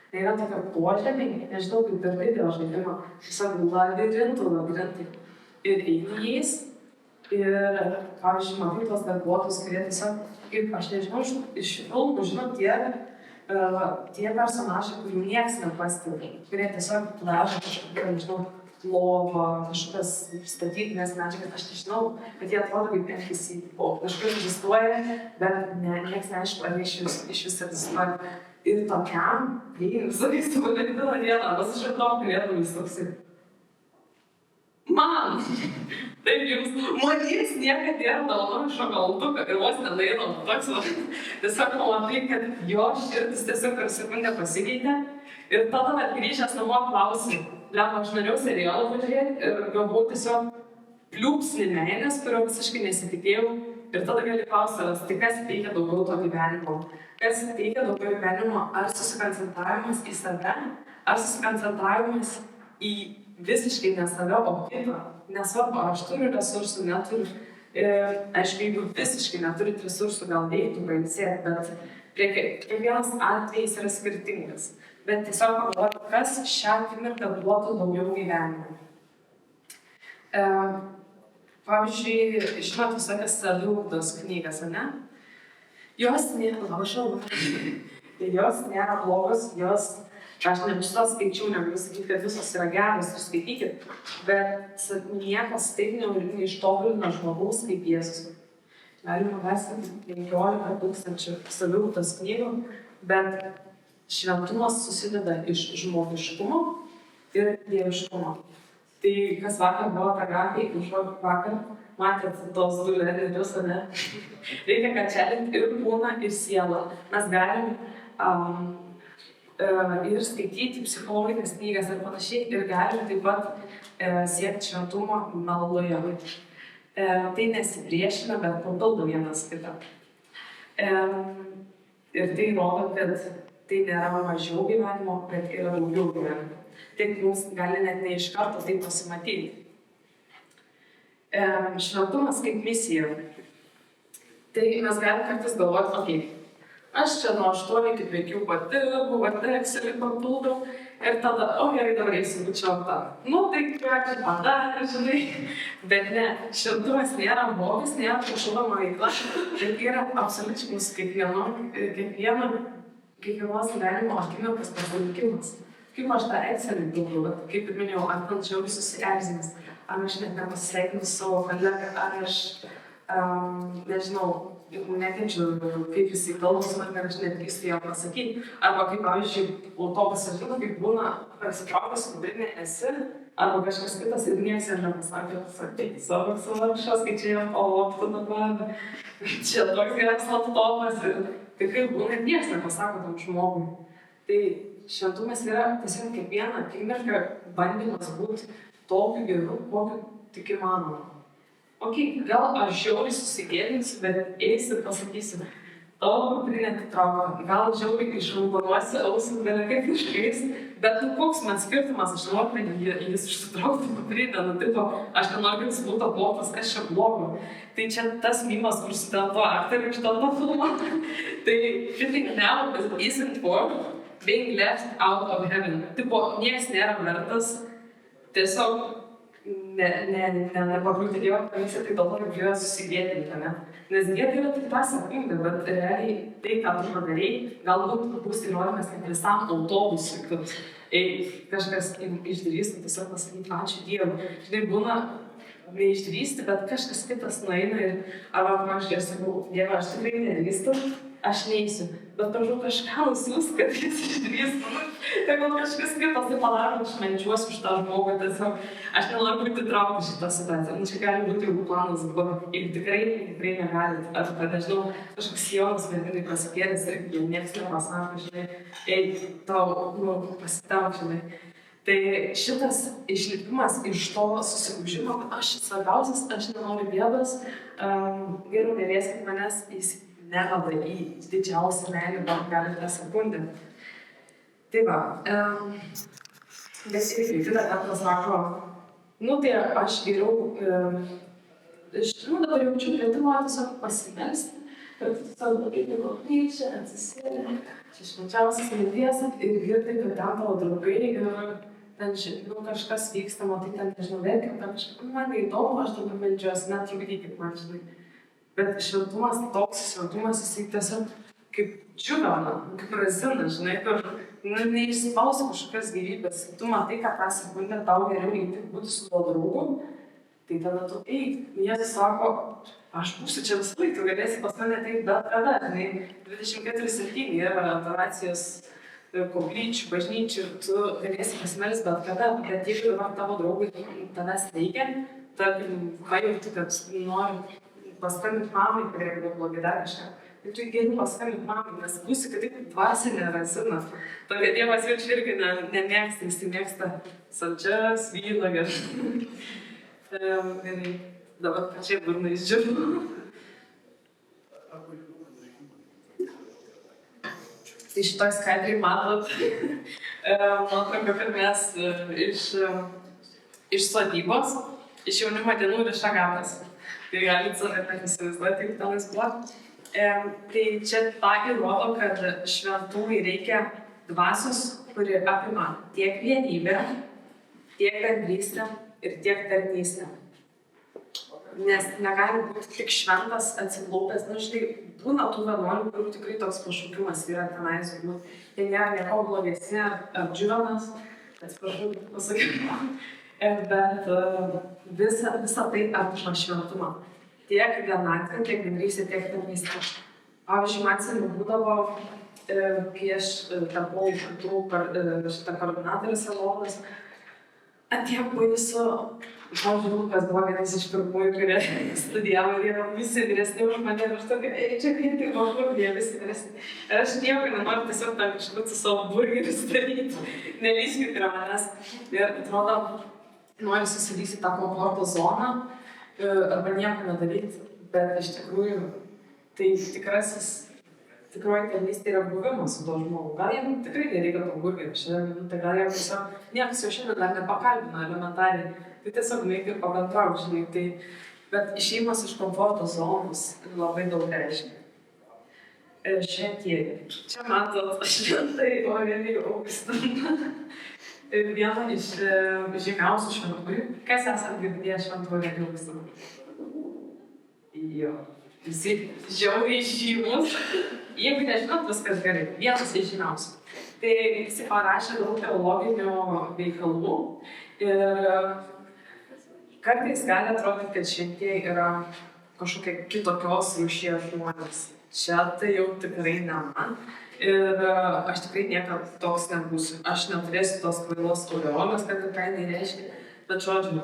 Tai yra tokia požemiai, nežinau, kaip ir video žaidimą. Tiesiog labirintai. Ir eini jais. Ir, pavyzdžiui, matai tos darbuotojus, kurie tiesiog, kaip aš nežinau, iš filmų, žinau, tie personažai, kurių nieks nepastebi. Kurie tiesiog plaža kažkokią, nežinau, lovą, kažkokias statytinės medžiagas, aš nežinau, bet jie atrodo kaip NPC. Kažkas egzistuoja, bet nieks neaišku, ar iš vis egzistuoja. Ir tokiam, sakai, su Valentino dieną, aš žinau, galėtumis toksai. Man! Taip jums, manys niekad nėra dovanojų šokoladuką ir vos nenaino toks, tiesiog pamatai, kad jo širdis tiesiog per sekundę pasikeitė ir tada grįžęs namo klausai. Aš norėjau serialą pažiūrėti ir gavau tiesiog pliūpsnį meilės, kurio visiškai nesitikėjau. Ir tada gali klausti, tai kas teikia daugiau to gyvenimo? Kas teikia daugiau gyvenimo? Ar susikoncentravimas į save? Ar susikoncentravimas į visiškai ne save, o kitą? Nesvarbu, aš turiu resursų, neturiu. Aišku, jeigu visiškai neturit resursų, gal reiktų pailsėti, bet kiekvienas atvejis yra skirtingas. Bet tiesiog pagalvoti, kas šią akimirką duotų daugiau gyvenimo. Pavyzdžiui, žinot visokias saviugdos knygas, ne? Jos nėra blogos, aš ne visos skaičiau, negaliu sakyti, kad visos yra geros ir skaitykit, bet niekas taip neištobulina žmogaus kaip Jėzus. galima rasti 15,000 saviugdos knygų, bet šventumas susideda iš žmogiškumo ir dieviškumo. Tai kas vakar buvo paragrafai, užvakar vakar, matėt tos du lederius, ne? Reikia kačelinti ir kūną, ir sielą. Mes galim ir skaityti psichologinės knygas ir panašiai, ir galim taip pat siekti šventumo maldoje. Tai nesipriešina, bet papildo vienas kitą. Ir tai rodo, kad tai nėra mažiau gyvenimo, bet yra daugiau gyvenimo. Tik mums gali net ne iš karto tai pasimatyti. Šventumas kaip misija. Tai mes galim kartais galvoti, aš čia nuo 8 iki 5 pati, Excelį papildau ir tada, gerai, dabar eisiu būti šventa. Tai ką čia padarė, žinai. Bet ne, šventumas nėra blogis, nėra kažkokama veikla, bet yra absoliučiai mūsų kiekvienos gyvenimo akimirkos pasirinkimas. Kaip aš tą Excelį pildau, kaip ir minėjau, atkančiau susierzinis. Ar aš net nepasisveikinu su savo kolegą, ar aš, nežinau, nekenčiu, kaip jisai kalba su manim, ir aš nedrįstu jam pasakyti. Arba kaip, pavyzdžiui, autobusą žinau, kaip būna prasitraukus, kubrinė esi, arba kažkas kitas ir nieks jam nepasakė, sakai, savo varšas, kai čia jam pavoktų dabar, čia toks geras laptopas ir tikrai būna, nieks nepasako tam žmogui. Tai šventumas yra tiesiog kiekvieną akimirką bandymas būti tokiu geru, kokiu tik įmanoma. Gal aš žiauriai susigėdinsiu, bet eisiu ir pasakysiu, tavo kuprinė atitrauko, gal žiauriai išraudonuosi ausis, bet kaip iškais, bet koks man skirtumas, aš noriu, kad jis išsitrauktų kuprinę, aš nenoriu, kad jis būtų blogas, kas čia blogo. Tai čia tas mimas, kur su to aktoriu iš to filmo. Tai fitting now isn't for being left out of heaven. Niekas nėra vertas tiesiog nepakliūti Dievo komisiją, tai dėl to, kad Dievas susigėdinti, ne? Nes gėda yra tik ta sekundė, bet realiai tai, ką tu padarei, galbūt bus įrodymas net visam autobusui, kad kažkas išdrįsta tiesiog pasakyti ačiū Dievui. Žinai, būna neišdrįsti, bet kažkas kitas nueina ir arba aš sakau, Dieve, aš tikrai nedrįstu, aš neisiu, bet prašau kažką nusiųs, kad jis išdrįstų. Tai manau, kažkas kitas tai padaro, aš menčiuosiu už tą žmogų, tiesiog aš nenoriu būti traukti šitą situaciją. Čia gali būti jeigu planas buvo, jeigu tikrai negalit. Ar, nežinau, kažkoks Jonas merginai pasikėlės ir niekas nepasako, žinai, tau, pasitauk, žinai. Tai šitas išlipimas iš to susigūžimo, kad aš svarbiausias, aš nenoriu bėdos, geriau nevėskit manęs, jis nevada į didžiausią meilę, gali tą sekundę. Tai va, bet irgi kitą kartą sako, tai aš geriau, dabar jaučiu kvietimą tiesiog pasimelsti, kad tiesiog kaip į koplyčią, atsisėdė, čia švenčiausias minties ir girdi, kad ten tavo draugai ir ten, kažkas vyksta, matai, ten, nežinau, verkia, kažkaip, man neįdomu, aš dabar meldžiuosi, netrukdykit man, žinai. Bet šventumas, toks šventumas, jisai tiesiog kaip džiugana, kaip razina, žinai, kur neišspausi kažkokios gyvybės. Tu matai, kad tą sekundę tau geriau eiti būti su tuo draugu, tai tada tu eik. Jėzus sako, aš būsiu čia visą laiką, tu galėsi pas mane ateiti bet kada, žinai, 24/7 yra adoracijos koplyčių, bažnyčių, tu galėsi pasimelsti bet kada, bet jeigu dabar tavo draugui tavęs reikia, tarkim, pajauti, kad nori paskambinti mamai, kurie buvo blogi dar kažką. Tai tu geriau paskambinti mamai, nes būsi, kad taip dvasinė razina. Tokia Dievas jaučiu irgi nemėgsta, jis mėgsta saldžias, vynuoges. Ir dabar pačiai burnai išdžiūrų. Tai šitoj skaidriai matot, nuotrauką, kad mes iš sodybos, iš jaunimo dienų ir iš Agatos. Tai galit save įsivaizduoti, kaip tenais buvo. Tai čia tą įrodo, kad šventumui reikia dvasios, kuri apima tiek vienybę, tiek bendrystę ir tiek tarnystę. Nes negali būti tik šventas atsiklaupęs, žinai, būna tų vienuolių, kurių tikrai toks pašaukimas yra tenais, jie nėra nieko blogesni ar džiuganas, atsiprašau, pasakyti. Bet visa tai apima šventumą. tiek vienatvė, tiek bendrystė, tiek tarnystė. Pavyzdžiui, man seniau būdavo, kai aš tapau šitą koordinatorį salonas, atėjo baisu, pavyzdžiui, Lukas buvo vienas iš pirmųjų, kurie studijavo ir jie visi vyresni už mane ir aš tokia, čia kaip tik mažur, jie visi vyresni. Ir aš nieko nenoriu tiesiog ten kažkaip su savo burgerius daryti, nelyskit prie manęs. Ir atrodo, noriu susilysti tą komforto zoną arba nieko nedaryti, bet iš tikrųjų tai tikroji tarnystė yra buvimas su tuo žmogu. Gal jam tikrai nereikia to burgerio šiandien, tai gal jam tiesiog niekas jau šiandien dar nepakalbino elementariai. Tai tiesiog nueik ir pabendrauk, žinai. Tai, bet išėjimas iš komforto zonos labai daug reiškia. Šventieji. Čia matot šventai Aurelijų Augustiną. Viena iš žymiausių šventųjų. Kas esat girdėję šventų Aurelijų Augustiną? Jo. Visi žiauriai žymus. Jeigu nežinot, viskas gerai. Vienas iš žymiausių. Tai visi parašė daug teologinių veikalų. Ir kartais gali atrodyti, kad šventieji yra kažkokie kitokios rūšies žmonės. Čia tai jau tikrai ne man. Ir aš tikrai niekad toks nebūsiu. Aš neturėsiu tos kvailos aureolės, kad ir ką jinai reiškia. Bet žodžiu,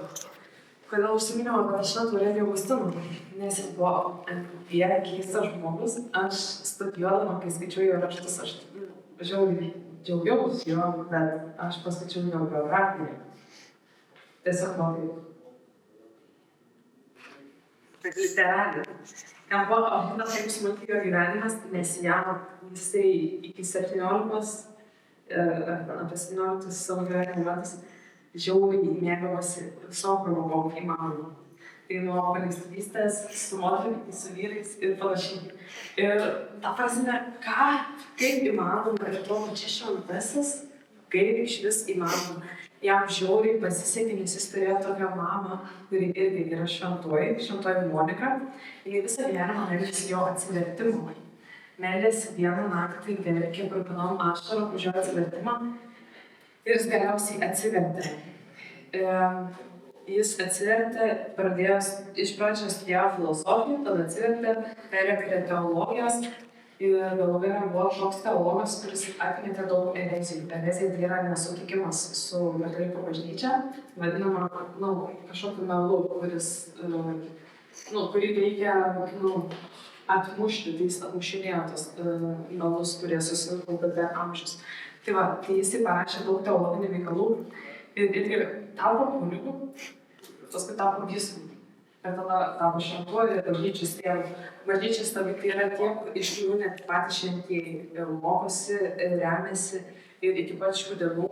kodėl užsiminiau apie šventą Aurelijų Augustiną? Nes jis buvo tiek keistas žmogus. Aš studijuodama, kai skaičiau jo raštus, aš džiaugiausi jo, bet aš paskaičiau jo biografiją. Tiesiog noriu. Literaliai. Jam buvo apgintas kaip smulkiai jo gyvenimas, nes jisai iki 17, apie 17 savo gyvenimo metais žiauriai mėgavosi visom pramogom įmanomom. Tai nuo paleistuvystės, su moterimis, su vyrais ir panašiai. Ir ta prasme, kaip įmanoma, ir to, čia šventasis, kaip iš vis įmanoma. Jam žiauriai pasisekė, nes jis turėjo tokią mamą, kuri irgi yra šventoji Monika. Jie visą gyvenimą meldėsi jo atsivertimą. Meldėsi vieną naktį, verkė kruvinom ašarom už jo atsivertimą. Ir jis galiausiai atsivertė. Jis atsivertė, pradėjęs iš pradžių studijavo filosofiją, tada atsivertė, perėjo prie teologijos. Ir galų gale buvo toks teologas, kuris atmetė daug erezijų. Erezija tai yra nesutikimas su katalikų bažnyčia, vadinama, kažkokiu melu, kurį reikia, atmušti, tai jis atmušinėjo tos melus, kurie susikaupė per amžius. Tai va, tai jis parašė daug teologinių veikalų ir tapo kunigu, paskui tapo vyskupu. Ir tada tapo šventuoju ir bažnyčios tėvu. Bažnyčios tėvai tai yra tiek iš jų net patys šventieji. Mokosi, remiasi ir iki pat šių dienų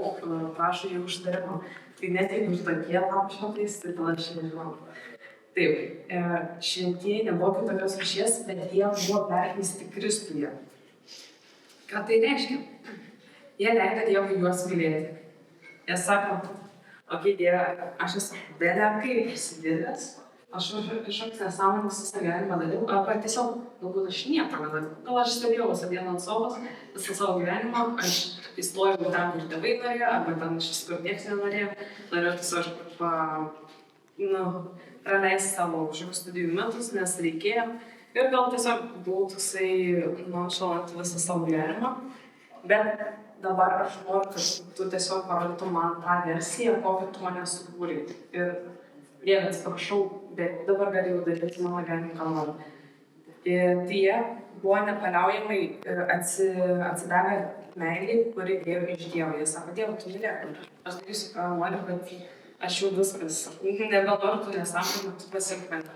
prašo jų užtarimo. Tai net jeigu ir tokie tapo šventais, tai tada aš nežinau. Taip, šventieji nebuvo kitokios rūšies, bet jie buvo perkeisti Kristuje. Ką tai reiškia? Jie leido Dievui juos mylėti. Jie sako, Dieve, aš esu belia kaip prisidėdęs. Aš kažkoks nesąmonės visą gyvenimą dariau, arba tiesiog galbūt aš nieko nedariau. Gal aš sėdėjau visą dieną ant sofos, visą savo gyvenimą, aš įstojau ten, kur tėvai norėjo, arba ten iš visur niekas nenorėjo. Norėjau tiesiog praleisti savo kažkokius studijų metus, nes reikėjo. Ir gal tiesiog buvau toksai nonšalant visą savo gyvenimą. Bet dabar aš noriu, kad tu tiesiog parodytum man tą versiją, kokią tu mane sukūrei. Ir Dieve, atsiprašau, bet dabar galėjau daryti mano gyvenimą, ką noriu. Tai jie buvo nepaliaujamai atsidavę meiliai, kuri ėjo iš Dievo. Jie sako, Dieve, tu mylėk. Aš darysiu, ką noriu, bet aš jau viskas. Nebenoriu tų nesąmonų, tu pasirink mane.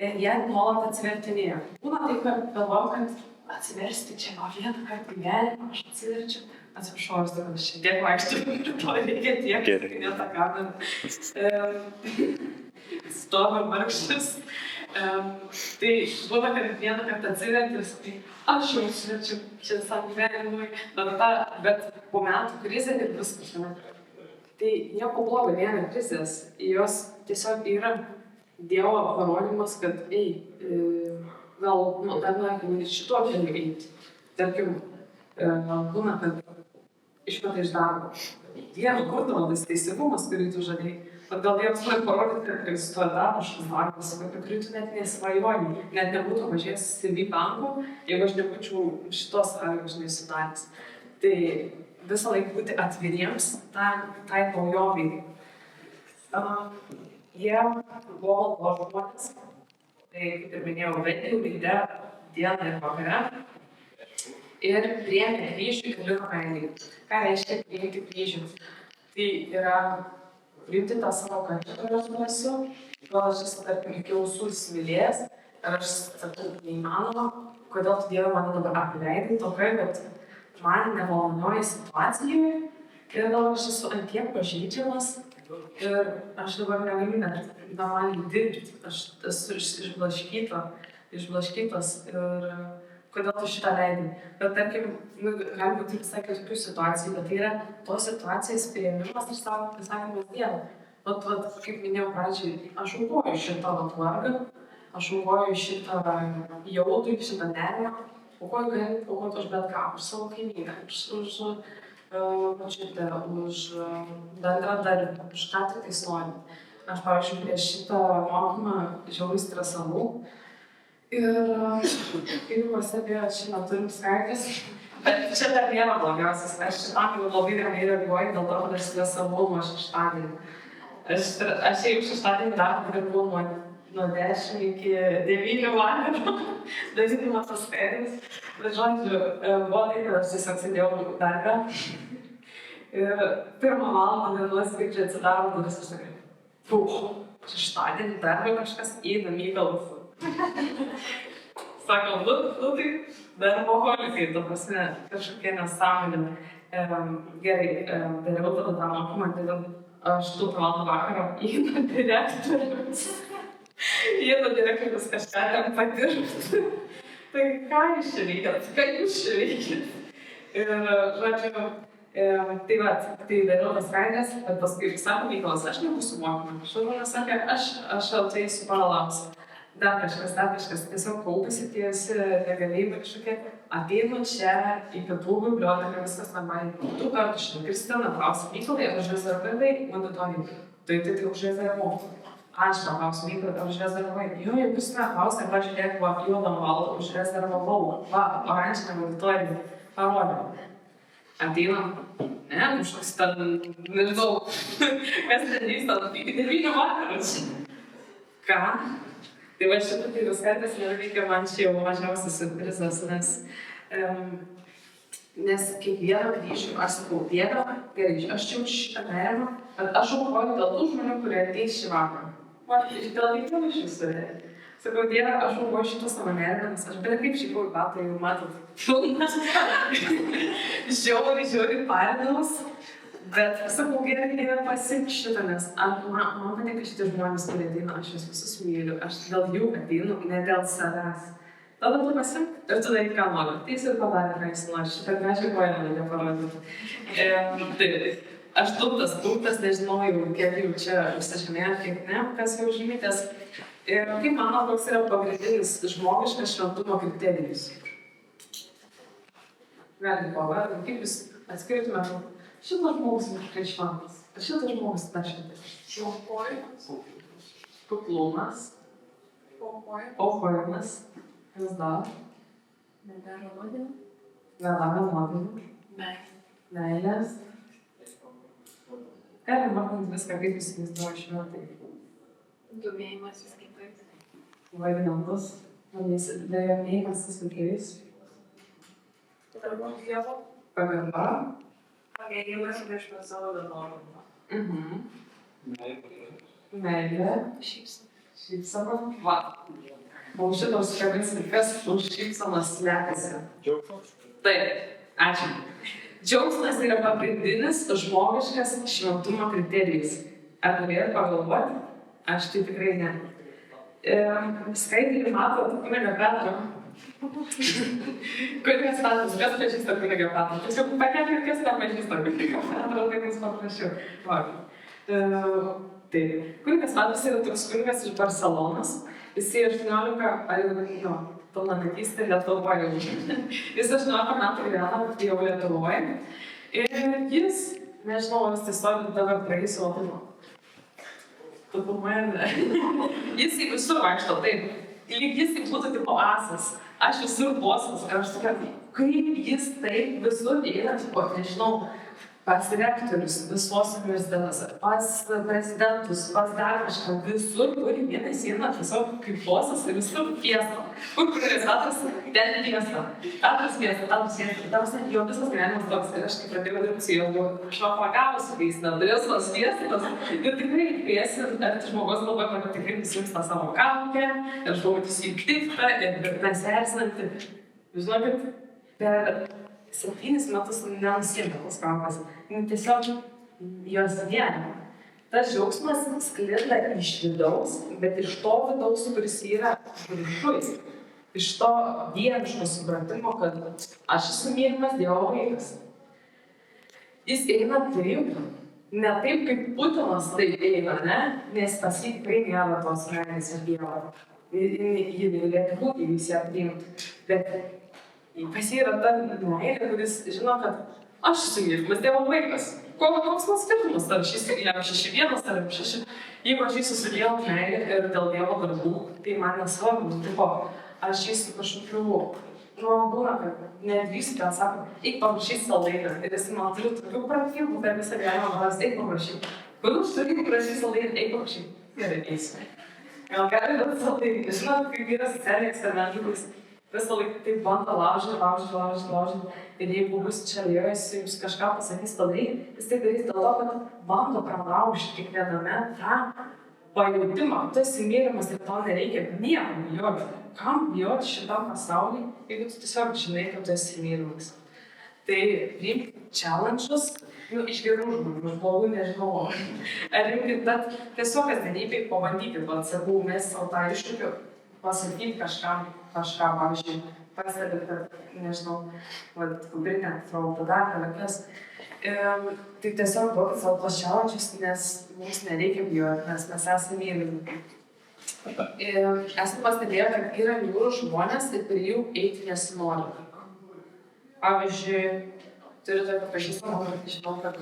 Ir jie nuolat atsivertinėjo. Būna taip, kad galvojau, kad atsiversti čia gal vieną kartą gyvenimą, aš atsiverčiu. Atsiprašau, aš šiandien vaikščiu, to reikia tiek, kai ne tą kamerą. Stovi vargšas. Tai būna, kad vieną kartą atsiverti ir sakai, aš jau atsiverčiu čia visam gyvenimui, bet po metų krizė ir viskas. Tai nieko blogo, nėra krizės. Jos tiesiog yra Dievo parodymas, kad gal dar nori šituo keliu eiti. Tarkim, būna, kad išmeta iš darbo. Dieve, kur tavo tas teisingumas, kurį tu žadėjai? Bet gal Dievas nori parodyti, kad egzistuoja dar kažkoks darbas, apie kurį tu net nesvajoji, net nebūtų važiavęs CV banko, jeigu aš nebūčiau šitos sąlygos nesudaręs. Tai visą laiką būti atviriems tai naujoviai. Jie buvo žmonės, tai kaip ir minėjau, bent jau ryte, dieną ir vakare. Ir priėmė kryžių ir liko meilėje. Ką reiškia priimti kryžių? Tai yra priimti tą savo kančią, kurios esu. Gal aš esu, tarkim, iki ausų įsimylėjęs ir aš sakau, neįmanoma, kodėl tu Dieve mane dabar apleidai tokai, bet man nemalonioji situacijoje ir gal aš esu ant tiek pažeidžiamas ir aš dabar negaliu net normaliai dirbti. Aš esu išblaškytas ir kodėl tu šitą leidai. Bet tarkim, gali būti visai kitokių situacijų, bet tai yra tos situacijos priėmimas ir pasakymas Dievui. Vat, kaip minėjau pradžiai, aš aukoju šitą vargą, aš aukoju šitą jaudulį, šitą nerimą, aukoju už bet ką, už savo kaimyną, už močiutę, už bendradarbį, už ką tik tais nori. Aš, pavyzdžiui, prieš šitą mokymą žiauriai stresavau. Ir kaip pastebėjot, šiandien turim skaitės, bet čia dar nėra blogiausias. Aš šitam jau labai ramiai reaguoju, dėl to, kad aš stresavau nuo šeštadienį. Aš jau šeštadienį darbą dirbau nuo 10 iki 9 valandų, darydamas tas skaitės. Bet žodžiu, buvo tai, kad aš tiesiog sėdėjau darbę. Ir pirmą valandą dienos kaip atsidaro duris, aš sakai, šeštadienį darbą kažkas įeina į galvą. Sako, tai darboholikai, ta prasme, kažkokie nesąmonė. Gerai, dariau tada tą mokymą, tai 8 valandą vakaro įeina direktorius. Kažką ten padirbti. Tai ką jūs čia veikėt? Ir, žodžiu, tai dariau tas skaidės, bet paskui sako Mykolas, aš nebūsiu mokymą. Šarūnas sakė, aš tai su paralams. Dar kažkas, tiesiog kaupėsi tie visi negalėjimai kažkokie, ateinu čia į pietų biblioteką, viskas normaliai. 2 kartus šitą Kristina klausė Mykolai, ar užrezervavai monitoringą? Tai užrezervavau. Aš paklausiu Mykolai, ar užrezervavai? Jo, jau Kristina klausė, pažiūrėk, va, juodam valdą užrezervavau. Va, oranžinę monitoringą. Parodėjau. Ateinam. Ne, kažkoks ten, nežinau, kas ten vyksta, iki 9 vakarų. Ką? Tai va šitą tai skaitės neveikia man čia jau mažiausias siurprizas, nes kiekvieną kryžių aš sakau, Dieve, gerai, aš čia už šitą nerimą, bet aš aukoju dėl tų žmonių, kurie ateis šį vakarą. Dėl kiekvieno iš jūsų. Sakau, Dieve, aš aukoju šitą savo nerimą, nes aš bet kaip šiaip batą jau matot filmas. Žiauriai parinaus. Bet sakau, gerai, Dieve, pasiimk šitą, nes man patinka šitie žmonės, kurie ateina, aš juos visus myliu, aš dėl jų ateinu, ne dėl savęs. Tada tu pasiimk ir tu daryk, ką nori. Tai jis ir padarė, ką jis nori, šitą gražią koją man neparodyti. Tai 8 punktas, nežinau jau, kiek jau čia užsižymėjo, kiek ne, kas jau žymytės. Ir kaip manau, koks yra pagrindinis žmogiškas šventumo kriterijus? Galim pavardinti, kaip jūs atskirtumėte? Šitas žmogus tikrai šventas. Šitas žmogus nešventas. Aukojimas. Kuklumas. Aukojimas. Kas dar? Nedaro nuodėmių. Nedaro nuodėmių. Meilės. Galim vardinti viską, kaip jūs įsivaizduoja šventai. Domėjimasis kitais. Vaidinantus. Domėjimasis kitais. Pagarba. Pagėrimas prieš savo bendruomenę. Meilė. Šypsena. Va. Mums šitos kabins ir kas už šypsenas slepiasi. Džiaugsmas? Taip, ačiū. Džiaugsmas yra pagrindinis žmogiškas šventumo kriterijus. Ar norėjot pagalvoti? Aš tai tikrai ne. Skaitėlį matot kunigą Petrą. Kunigas Petras, kas pažįsta kunigą Petrą? Tiesiog pakelkit, kas nepažįsta kunigą Petrą, tai jums paprašiau. Taip. Kunigas Petras yra toks kunigas iš Barcelonos. Jisai 18, pilnametystė Lietuvoje. Jis 18 metų gyvena jau Lietuvoje. Ir jis, nežinau, jis tiesiog dabar praeis savo. Tu filmuoji, jis į visur vaikšto, taip. Lyg jis būtų tipo asas, aš visur bosas, ir aš tokia, kaip jis taip visur eina, tipo, nežinau, pas rektorius, visos universitetuose, pas prezidentus, pas dar kažką, visur turi vieną sieną, tiesiog kaip bosas ir visur fiesta. Kur organizatas, ten fiesta, tatras fiesta, tatras fiesta, tatras jo visas gyvenimas toks. Ir aš kai pradėjau dirbti su juo, aš jo pagausiu, kai jis neturės tos fiestos. Ir tikrai kviesi, ar žmogus galvoja, kad tikrai nusiims tą savo kaukę, ir aš pamatysiu jį piktą, ir neserzinantį. Jūs žinokit, per 7 metus nenusiimė tos kaukės. Tiesiog jos viena. Tas džiaugsmas sklinda iš vidaus, bet iš to vidaus, kuris yra viršuj. Iš to vieniško supratimo, kad aš esu mylimas Dievo vaikas. Jis eina taip, ne taip kaip Putinas taip eina, ne? Nes pas jį tikrai nėra tos meilės ir Dievo. Jį galėtų būti, jis ją priimtų. Bet pas jį yra ta meilė, kuris žino, kad aš esu mylimas Dievo vaikas. Koks man skirtumas, ar šis yra 6-1, ar 6. Jeigu aš esu su Dievo meilė ir dėl Dievo darbų, tai man nesvarbu. Tipo, aš esu kažkokiu, būna, kad nedrįsiu, ten sako, eik paprašyt saldainį. Ir jis man turi tokių pratybų per visą gyvenimą, man eik paprašyt. Kodėl aš turiu prašyti saldainį, eik paprašyt. Gerai, eisiu. Gal gali duoti saldainį. Žinot, kaip yra socialiniai eksperimentai, kuris visą laiką taip bando laužyti. Ir jeigu bus čia lėjus, jums kažką pasakys padaryti, jis tai darys dėl to, kad bando pralaužti kiekviename tą pajautimą. Tu esi mylimas ir tau nereikia nieko bijoti. Kam bijoti šitam pasauliui, jeigu tu tiesiog žinai, kad tu esi mylimas. Tai priimti challenge'us, iš gerų žmonių, iš blogų nežinau. Ar rimkit, bet tiesiog kasdienybėj pabandykit, sakau, mes savo tą iššūkį pasakyti kažkam, pavyzdžiui, pastebėt, kad, nežinau, kubrinę, traudaką, lekas. Tai tiesiog duokit savo tos challenge'us, nes mums nereikia bijoti, nes mes esame mylimi. Esame pastebėję, kad yra jūrų žmonės ir prie jų eiti nesinori. Pavyzdžiui, turiu tokį pažįstamą, kad žinau, kad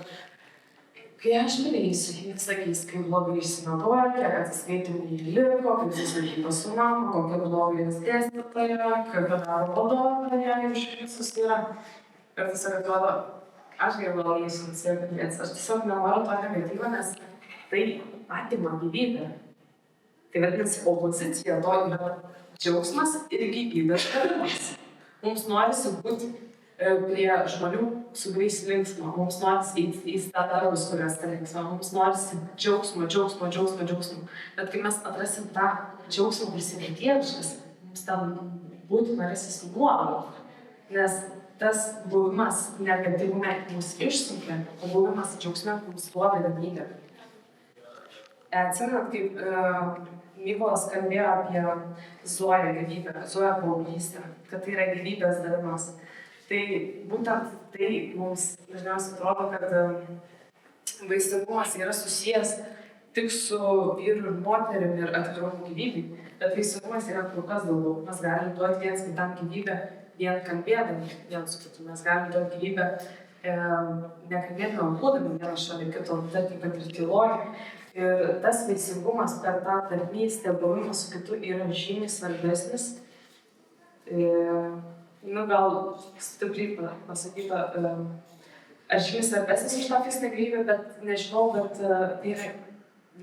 kai aš prieisiu, jis sakys, kaip blogai išsimatuoja, kiek atsiskaitimų jį liko, kaip susilaiko su mama, kokia blogai jis dėstytoja, kaip daro vadovė, iš visus yra. Ir tiesiog atrodo, aš geriau gal eisiu nusikalbėti. Aš tiesiog nenoriu to negatyvo, nes tai atima gyvybę. Tai vadinasi, opozicija to yra džiaugsmas ir gyvybės davimas. Mums norisi būti prie žmonių, su kuriais linksma, mums norisi į darbus, kuriuos linksma, mums norisi džiaugsmo. Bet kai mes atrasim tą džiaugsmą, kuris yra dieviškas, mums ten būti norėsis nuolat. Nes tas buvimas negatyvume mus išsunkia, o buvimas džiaugsme mums duoda galimybę. Atsimenat, kaip Mykolas kalbėjo apie Zoją gyvybę, Zoją paauglystę, kad tai yra gyvybės davimas. Tai būtent tai mums dažniausiai atrodo, kad vaisingumas yra susijęs tik su vyru ir moterim ir atvirumu gyvybei, bet vaisingumas yra kur kas daugiau. Mes galim duoti viens kitam gyvybę, vien kalbėdami viens su kitu. Mes galim duoti gyvybę nekalbėdami, būdami vienas šalia kito, tarkim, kad ir tyloj. Ir tas vaisingumas per tą tarnystę, buvimą su kitu yra žymiai svarbesnis. Gal stipriai pasakyta, aš žymiai svarbesnis už tą fizinę gyvybę, bet nežinau, bet tai yra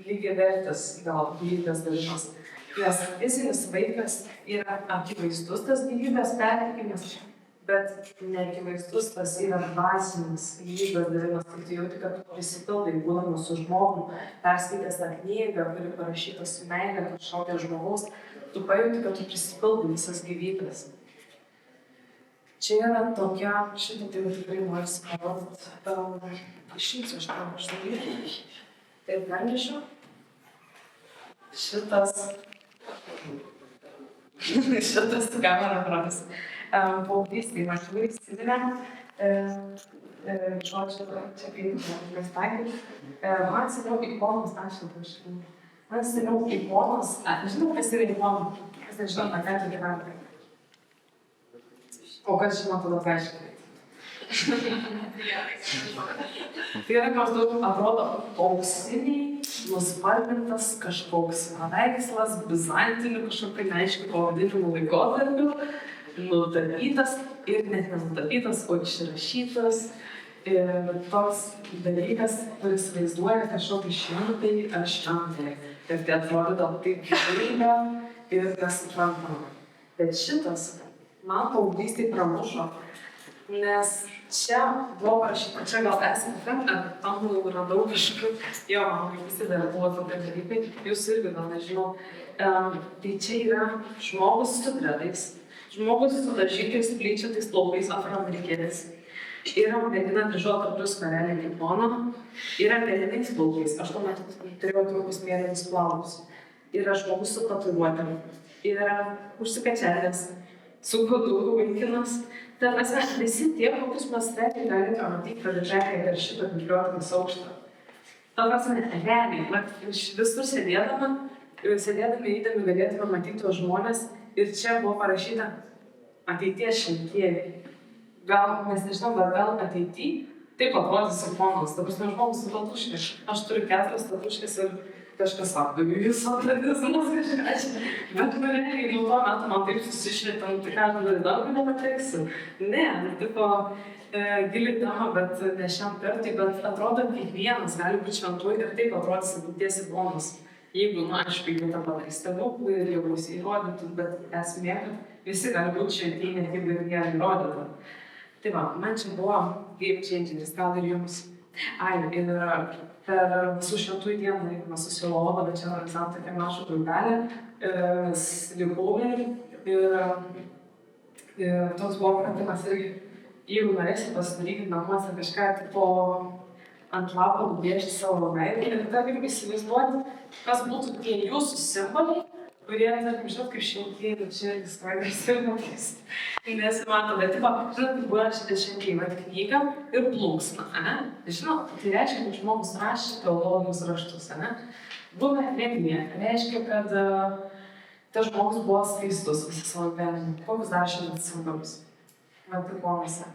lygiai vertas gal gyvybės davimas. Nes fizinis vaikas yra akivaizdus tas gyvybės perteikimas, bet neakivaizdus tas yra dvasinis gyvybės davimas. Tai tu jauti, kad tu prisipildai, būdamas su žmogum, perskaitęs tą knygą, kuri parašyta su meile kažkokio žmogaus, tu pajauti, kad tu prisipildai visas gyvybės. Čia yra tokia, šitą tai tikrai norisi parodyti. Išimsiu aš tau uždaryti. Taip, nenešiu. Šitas kamera aparatas. Paauglystėje man labai įsiminė. Žodžiu, čia kaip mes taikėm. Man seniau ikonos, man seniau ikonos, nežinau, kas yra ikona, kas nežinau, ką tai gyventi. O kas žino, tada paaiškinti. Tai yra maždaug, atrodo, auksiniai nuspalvintas kažkoks paveikslas, bizantinių kažkokiu neaiškiu pavadinimu laikotarpiu, nutapytas ir net nenutapytas, o išrašytas. Ir toks dalykas, kuris vaizduoja kažkokį šventąjį ar šventąją. Ir tai atrodo taip gyvybinga ir nesuprantama. Bet šitas man paauglystėj pramušo, nes čia buvo parašyta, čia gal esate filmę, tam radau kažkur, jo, man vaikystėje dar buvo tokie dalykai, jūs irgi gal nežinau. Tai čia yra žmogus su dredais, žmogus su dažytais, plyčiotais plaukais, afroamerikietis. Yra mergina dryžuota plius karelė kipono, yra mėlynais plaukais, aš tuo metu turėjau trumpus mėlynus plaukus. Yra žmogus su tatuiruotėm, yra užsikačiavęs, su koduku vaikinas. Ta prasme, visi tie, kokius mes realiai galite matyti pradžiai per šitą 15 aukštą. Ta prasme, realiai, visur sėdėdami įdami galėtume matyti tuos žmonės ir čia buvo parašyta ateities šventieji. Gal, mes nežinau, bet gal ateity taip atrodys simfonas. Ta prasme, žmogus su tatuškė. Aš turiu 4 tatuškės ir kažkas sako, jūs atradizmas kažką čia. Bet realiai nuo to metu man taip susišvietė, tai ką aš dar daug nepateksiu. Ne, tipo gili tema, bet ne šiam kartui, bet atrodo, kiekvienas gali būti šventuoju ir taip atrodys ateities simfonas. Jeigu, aišku, jeigu tą padarys stebuklų ir jau bus įrodytų, bet esmė, kad visi gali būti šventieji, net jeigu ir jie įrodytų. Tai va, man čia buvo game changeris, gal ir jums. Ir per visų šventųjų dieną, jeigu mes susilovo, bet čia organizavom tokią mažą grupelę, likau ir toks buvo pratimas irgi, jeigu norėsi pasidaryti namuose kažką, tipo ant lapo nubrėžti savo veidą ir tarkim įsivaizduoti, kas būtų tie jūsų simboliai, kurie, tarkim, žinot, kaip šventieji, čia skaidrės ir matys. Nesimato, bet, žinot, buvo šventieji, knyga ir plunksna, Žinot, tai reiškia, kad žmogus rašė teologinius raštus, Buvę Biblija, reiškia, kad tas žmogus buvo skaistus visą savo gyvenimą. Kokius dar šiandien simbolius? Vatikonuose.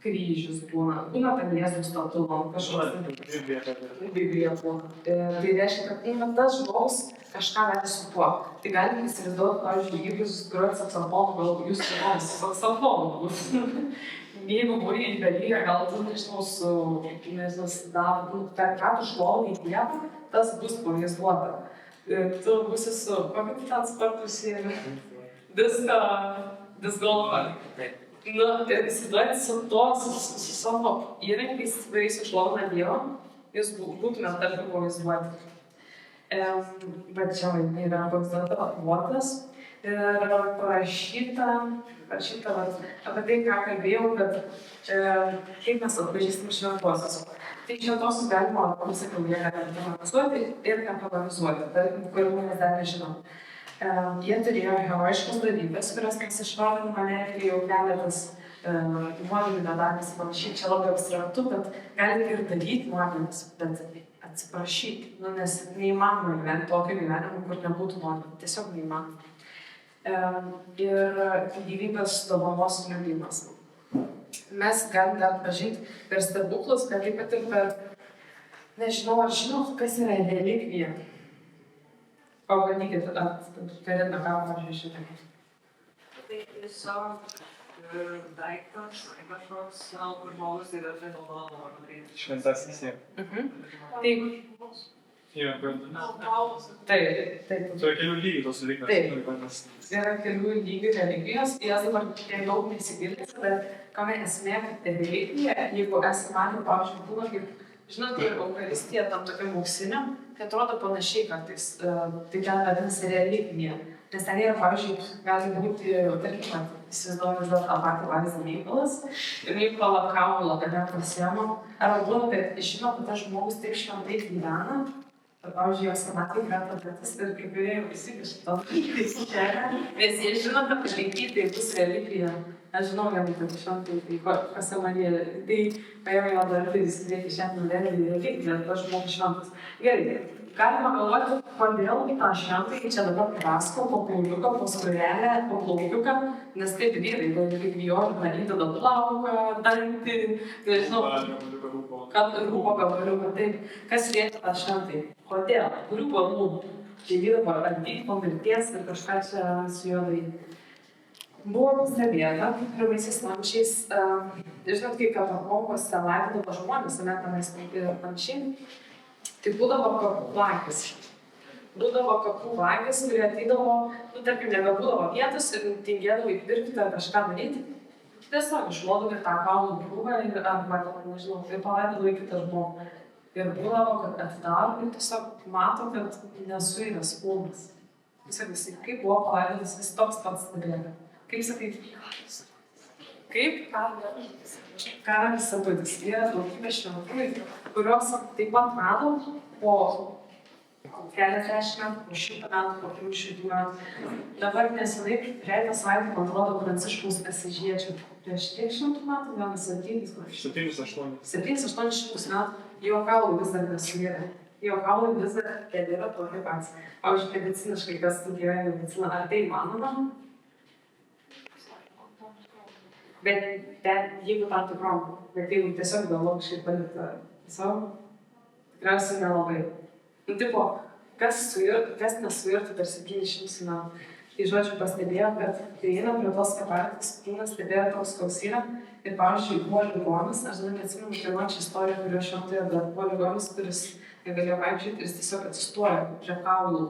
Kryžius būna ten Jėzus statulom, kažkoks Biblija būna. Tai reiškia, kad tas žmogus kažką gali su tuo. Tai galime įsivaizduoti, pavyzdžiui, jeigu jūs grojat saksofonu, gal jūs grojat saksofonu bus. Jeigu buvai įdalyje, gal tu per ką tu šlovai Dievą, tas bus pavaizduota. Tu būsi su, kokį tu ten spartusi diskolą. Tai įsivaizduoti su savo įrankiais, kuriais išlovina Dievą, jūs būtumėt tarp pavaizduoti. Bet čia yra pavaizduotas ir parašyta apie tai, ką kalbėjau, kad kaip mes atpažįstam šventuosius. Tai šventuosius galima, kaip sakiau, jie galime pamatuoti ir nepamatuoti, kurių mes dar nežinom. Jie turėjo herojiškas darybės, kurias mes išvardinome netgi jau keletas nuodėmių nedarės panašiai. Čia labai abstraktu, bet galite ir daryti nuodėmes, bet atsiprašyti, nes neįmanoma gyventi tokio gyvenimo, kur nebūtų nuodėmė. Tiesiog neįmanoma. Ir gyvybės dovanos liudijimas. Mes galim dar pažinti per stebuklus, bet taip pat ir per, nežinau, ar žinot, kas yra relikvija. Pabandykit, Karina, ką pažiūrėjau šitą. Tai tiesiog daiktas, kažkoks, kur žmogus yra fenomenalo. Šventasis jie. Taip. Tai yra kelių lygių tos religijos. Yra kelių lygių religijos, jas dabar tiek daug nesigilins, bet kame esmė, kad religija, jeigu esame matę, pavyzdžiui, būna kaip, žinote, Eucharistija tam tokiam auksiniam, tai atrodo panašiai kartais, tai ten vadinasi religija. Nes ten yra, pavyzdžiui, gali būti, tarkim, įsivaizduoju vis dar tą patį vaizdą Mykolas ir Mykolo kaulą, kada pasiema. Arba būna, kad žino, kad tas žmogus taip šventai gyvena, ir, pavyzdžiui, jos kanatai krenta dantis ir kai kurie jau visi kažkaip to laikyti, nes jie žino, kad laikyti tai bus religija. Aš žinau, kad šventai, tai kas Marija, tai paėmė jo dar tai įsidėti šiandien vėlį, bet aš žmogus šventas. Gerai, galima galvoti, kodėl tą šventąjį čia dabar prasko, po plaukiuką, po skrūvelę, po plaukiuką, nes taip vyrai, kaip vijori, įdeda plauką, dantį, nežinau, kad rūpo gabaliuką, taip, kas liečia tą šventąjį, kodėl, kurių planų, čia vyravo ateiti po mirties ir kažką čia su juo daryti. Buvo pastebėta, pirmaisiais amžiais, žinot, kai kapakonkose laidodavo žmonės, ne tenais ir panašiai, tai būdavo kapų vagys. Būdavo kapų vagys, kurie ateidavo, tarkim, nebebūdavo vietos ir tingėdavo įpirkti ar kažką daryti. Tiesiog išmodavo tą kaulų krūvą ir, arba, nežinau, ir palaidodavo į kitą žmogų. Ir būdavo, kad atidaro ir tiesiog mato, kad nesuiras kūnas. Tiesiog jisai, kaip buvo palaidotas, jis toks pats stebėjo. Kaip sakai, kaip Karolis Sabutis. Yra daugybė šventųjų, kurios taip pat rado po keliasdešimt metų, po 100 metų, po 300 metų. Dabar nesenai, praeitą savaitę, man atrodo, Pranciškaus Asyžiečio prieš tiek 100 metų, gal 700-800 metų, jo kaulai vis dar nesuirė. Jo kaulai vis dar yra tokie patys. Pavyzdžiui, mediciniškai, kas studijuoja mediciną, ar tai įmanoma? Bet jeigu tam tikrom, bet jeigu tiesiog biologiškai palikta savo, tikriausiai nelabai. Tipo, kas nesuirtų per 700 metų. Tai žodžiu pastebėjo, kad kai eina prie tos kapavietės, kūnas stebėjo toks, koks yra. Ir pavyzdžiui, buvo ligonis, aš dar neatsimenu, kieno čia istorija, kurio šventoje, bet buvo ligonis, kuris negalėjo vaikščioti ir jis tiesiog atsistojo prie kaulų.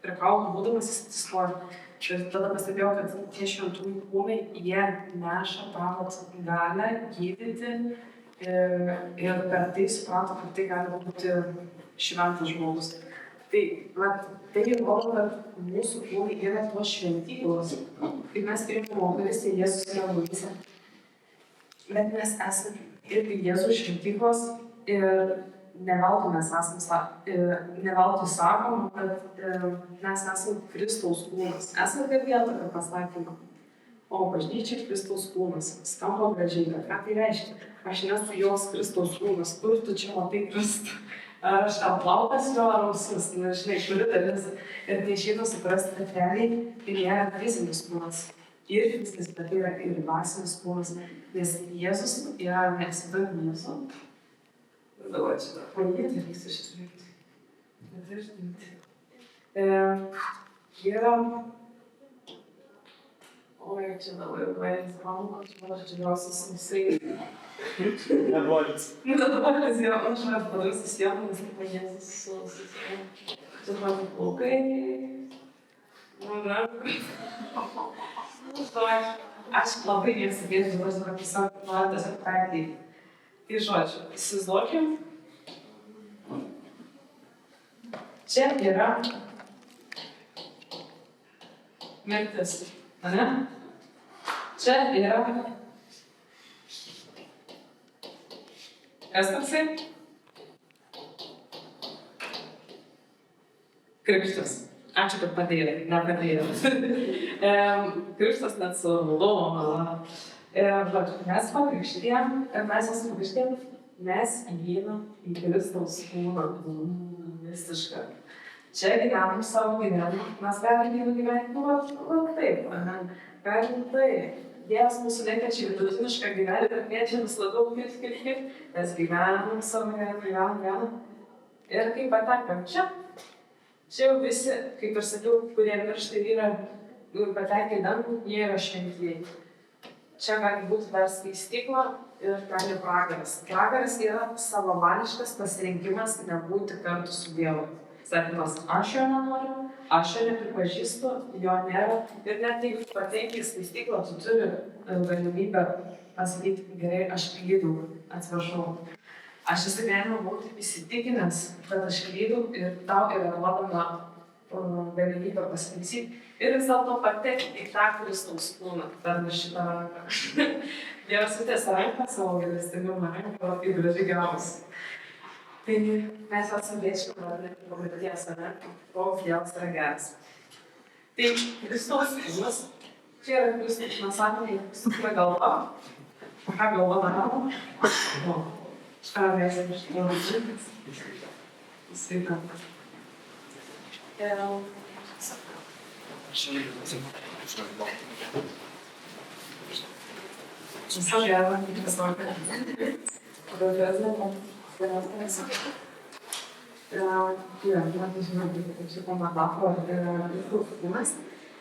Prie kaulų būdamas jis atsistojo. Ir tada pastebėjau, kad tie šventųjų kūnai, jie neša tą galę gydyti ir per tai suprato, kad tai gali būti šventas žmogus. Tai rodo, kad mūsų kūnai yra tos šventyklos. Kai mes priimame Eucharistiją, Jėzus yra mumise. Bet mes esame irgi Jėzus šventyklos ir ne veltui sakoma, kad mes esame Kristaus kūnas. Esame girdėję tokio pasakymą. O bažnyčia Kristaus kūnas. Skamba gražiai, bet ką tai reiškia? Aš nesu jos Kristaus kūnas. Kur tu čia matai Kristų? Ar aš aplaukas jo ar ausis? Nežinai, kuri dalis. Ir neišeina suprasti, kad realiai ir jie yra fizinis kūnas. Ir fizinis, bet tai yra ir dvasinis kūnas. Nes Jėzus yra nesida Jėzus. Dabar čia dar palyginti reiks ištrinkti. Yra... Oi, čia dabar vaizdas mano, aš džiaugiausias visai. Neduolis. Neduolis, jo, aš padarysiu sieną, nes taip Jėzus su... Čia man plaukai. Aš labai mėgstu viešti, aš dabar tiesiog noriu tiesiog perteikti. Tai žodžiu, įsivaizduokim. Čia yra mirtis, ane? Čia yra... Kas toksai? Krikštas. Ačiū, kad padėjai, nepadėjai. Krikštas net su Loma. Mes pakrikštėjom, mes esame pakrikštėjom, mes įeinam į Kristaus kūną. Visiškai. Čia gyvenam savo gyvenimą. Mes galim gyventi, taip. Galim taip. Dievas mūsų nekviečia vidutinišką gyvenimą, kviečia vis labiau kirti. Mes gyvenam savo gyvenimą. Ir kai patekam čia jau visi, kaip ir sakiau, kurie miršta ir yra patekę į dangų, jie yra šventieji. Čia gali būti dar skaistykla ir gali pragaras. Pragaras yra savavališkas pasirinkimas nebūti kartu su Dievu. Sakymas, aš jo nenoriu, aš jo nepripažįstu, jo nėra. Ir net jeigu patenki į skaistyklą, tu turi galimybę pasakyti, gerai, aš klydau, atsiprašau. Aš visą gyvenimą buvau įsitikinęs, kad aš klydau ir tau yra duodama galimybę pasitaisyti. Ir vis dėlto patekti į tą Kristaus kūną per šitą ranką. Dievas sutėsi ranką savo gailestingumą ranką ir gražiai gavosi. Tai mes atsibėčiau nuo mirties, koks Dievas yra geras. Tai Kristaus kūnas Čia yra Kristus, mes sakome, sukime galva. Ką galva daro? Ką reikia iš to žintis? Sveikata. Žiūrėjau, kas nori.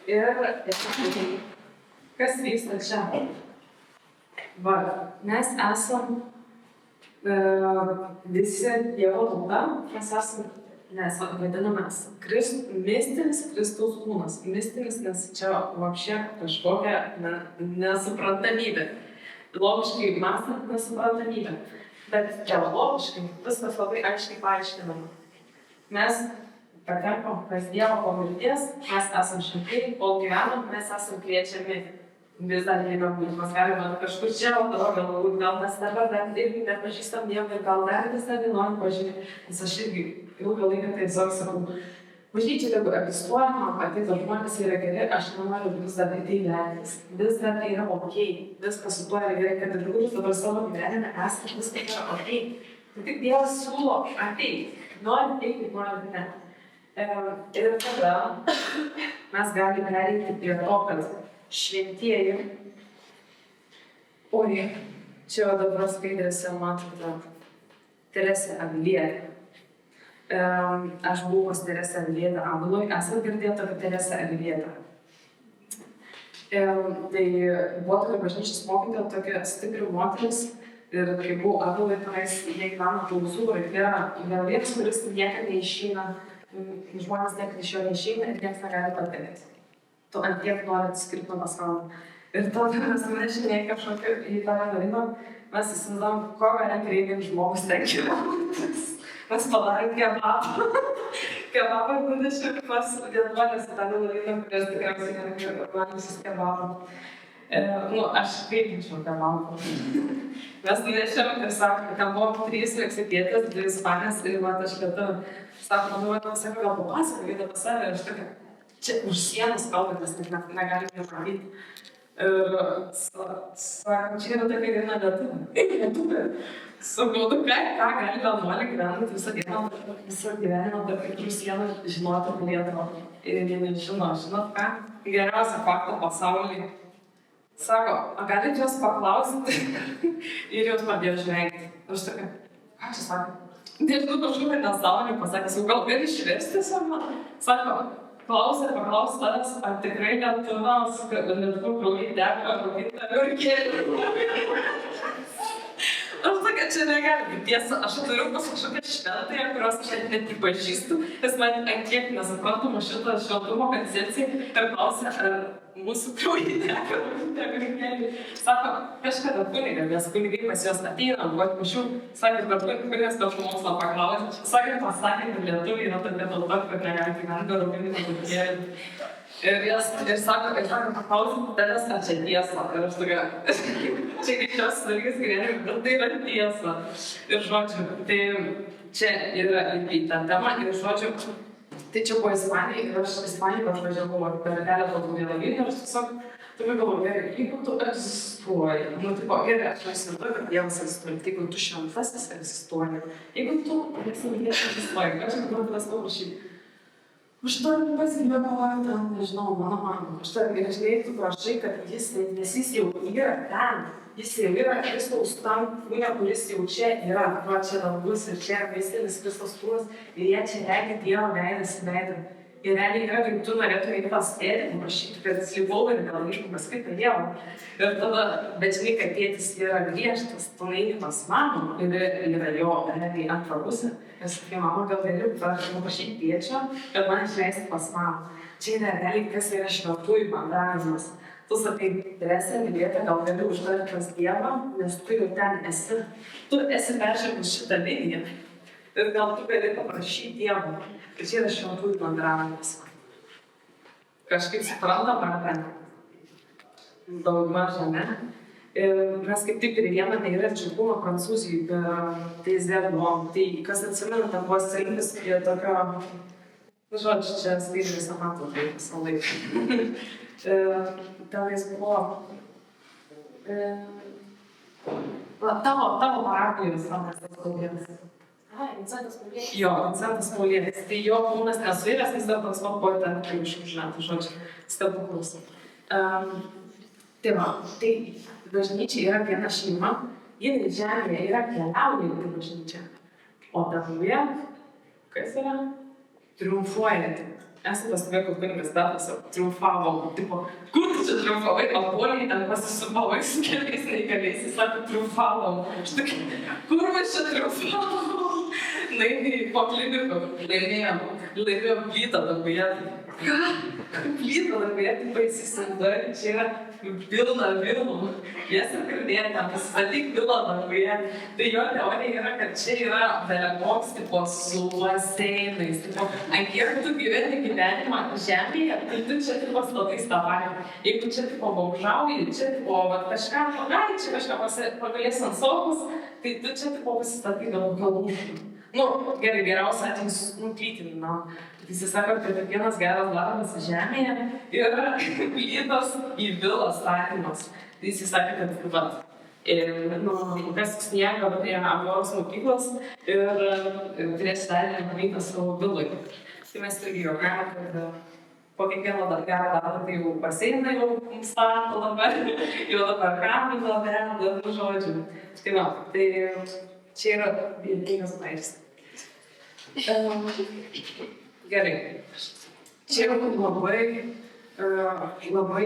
Ir kas vyksta čia? Va, mes esam visi Dievo tauta, mes esam, nes vadinamės mistinis Kristaus kūnas. Mistinis, nes čia vapšė kažkokia nesuprantamybė. Logiškai mąstant nesuprantamybė. Bet teologiškai viskas labai aiškiai paaiškinama. Mes patenkam pas Dievą po mirties, mes esam šventieji, kol gyvenam, mes esam kviečiami. Vis dar neįgam, mes galime kažkur čia, o galbūt gal mes dabar dar irgi nepažįstam Dievą ir gal dar vis dar norim pažinti. Nes aš irgi ilgą laiką tai tiesiog sakau, bažnyčia, jeigu egzistuoja, man patiko žmonės yra geri, aš nenoriu vis dar tai vertis. Vis dar tai yra ok, viskas su tuo yra gerai, kad ir kur dabar savo gyvenime esate, viskas yra ok. Tai tik Dievas siūlo ateiti, nori eiti, nori ne. Ir tada mes galime pereiti prie to, kad šventieji, oi, čia dabar skaidrėse matote Teresė Avilietė. Aš buvau pas Teresę Avilietę Aviloj, esate girdėję apie Teresę Avilietę. Tai buvo tokia bažnyčios mokytoja, tokia stipri moteris ir kai buvau Aviloj, tenais jie gyvena klausų ir yra vienas, kuris niekada neišeina, žmonės niekada iš jo neišeina ir niekas negali patekti. Tu ant tiek nori atskirti nuo pasaulio. Ir tada mes nešinėjai kažkokį į tą vienuolyną, mes įsivaizdavom, ko galim reikia žmogus ten gyvenantis. Mes padarėm kebabą. Kebabą nunešėm pas vienuolės į tą vienuolyną, kurios tikriausiai valgysis kebabą. Aš skaitinčiau kebabą. Mes nunešėm ir sakom, ten buvo 3 meksikietės, 2 ispanės ir man aš lietuvė. Sakom, gal papasakokite apie save ir aš tokia, čia už sienos kalbamės, nes negalim nepraeiti. Ir sakom, čia yra tokia viena lietuvė. Lietuvė. Sakau, ką gali vienuolė gyvenant visą gyvenimą tarp kitų sienų žinoti apie Lietuvą. Ir jie nežino, žinot ką? Geriausia fakta pasaulyje. Sako, galit jos paklausyti? Ir jos pradėjo žvengti. Aš tokia, ką čia sako? Nežinau, kažkokia nesąmonė pasakė, sakau, gal gali išversti savo? Sako, paklaus tavęs, ar tikrai Lietuvos, Lietuvų kraujai teka rūkytą agurkėlį? Aš tokia, čia negali būti tiesa, aš turiu pas kažkokią šventąją, kurios aš net nepripažįstu, nes man ant kiek nesuprantama šitą šventumo koncepciją ir klausė, ar mūsų kraujai teka rūkytą agurkėlį. Sako, kažkada kunigai, nes kunigai pas juos ateina, duoti mišių, sakė, bet kunigas per mokslą paklausė, sakė, pasakė, kad lietuviai yra tokia tauta, kad negali gyventi rūkytą agurkėlį. Ir sako, paklausim tavęs, ar čia tiesa. Ir aš tokia, čia kiekvienas dalykas gyvenime, bet tai yra tiesa. Ir žodžiu, tai čia yra į tą temą. Ir žodžiu, tai čia buvo Ispanija ir aš Ispanijoje atvažiavau per keletą vienuolynų ir aš tiesiog tokia galvoju, gerai, jeigu tu egzistuoji, gerai, aš įsivaizduoju, kad Dievas egzistuoja, jeigu tu šventasis egzistuoji, jeigu tu egzistuoji, ką čia dabar tas paprašyti? Aš turiu pasimėgauti, nežinau, mano mama. Aš turiu tu prašai, kad nes jis jau yra ten. Jis jau yra Kristaus tam kūne, kuris jau čia yra. Va čia dangus ir čia yra mistinis Kristaus kūnas. Ir jie čia regi Dievo veidas į veidą. Ir realiai yra, kaip tu norėtumai pas tėtį prašyti, kad slibau ir gal aišku paskaitą Dievą. Ir tada, bet žinai, kad tėtis yra griežtas, tu neini pas mamą ir yra jo realiai antra pusė. Ir sakai, mama, gal galiu paprašyti tėčio, kad man išleisti pas mamą. Čia yra realiai, kas yra šventųjų bendravimas. Tu sakai, Teresė Avilietė, gal galiu užduoti pas Dievą, nes tu jau ten esi. Tu esi peržengęs šitą liniją. Ir gal tu gali paprašyti Dievo. Ir čia yra šventųjų bendravimas. Kažkaip suprantam, ar ten? Daugmaž, ne? Ir mes kaip tik ir vieną yra čiupumą Prancūzijai per TZ buvom. Tai kas atsimena, ten buvo scenis prie tokio Žodžiu, čia skaidrės amato, tai visą laiką. Tenais buvo tavo parapijos Robertas Paulėnas. Vincentas Paulėnas. Jo, Vincentas Paulėnas. Tai jo kūnas nesuiręs, vis dėlto sportuoja ten kelių metų, žodžiu, stebuklus. Tai va, tai bažnyčia yra viena šeima, ir žemėje yra keliaujanti bažnyčia. O danguje, kas yra? Triumfuojanti. Esu pastebėję, kad kunigas Petras triumfavo, tipo, kur tu čia triumfavai, papuoliai, ten pasisupavai su keliais neįgaliais, jis sako, triumfavom. Aš tokia, kur mes čia triumfavom? Naivai po klinikų, laimėjom plytą danguje. Ką? Plytą danguje, tipo, įsivaizduoji, čia yra pilna vilnų. Jas ir kalbėjo, ten pasistatyk vilą danguje. Tai jo teorija yra, kad čia yra belekoks, tipo, su baseinais. Tipo, ant kiek tu gyveni gyvenimą žemėje, tai tu čia, tipo, statais tą patį. Jeigu čia, tipo, baužauji, čia, tipo, kažką, gali čia kažką pagalės ant sofos, tai tu čia, tipo, pasistatai gal galūšų. Nu, gerai, geriausia atvejus nuklytinį, na. Jis sako, kad kiekvienas geras darbas žemėje yra plytos į vilą statymas. Tai jis sakė, kad vat, kas sniega prie Agoros mokyklos ir turės daryti plytą savo vilai. Tai mes irgi juokavome, kad po kiekvieno gerą darbą tai jau baseiną jau stato dabar, jau dabar kamino verda, žodžiu. Tai va, tai čia yra vieningas vaistas. Gerai. Čia labai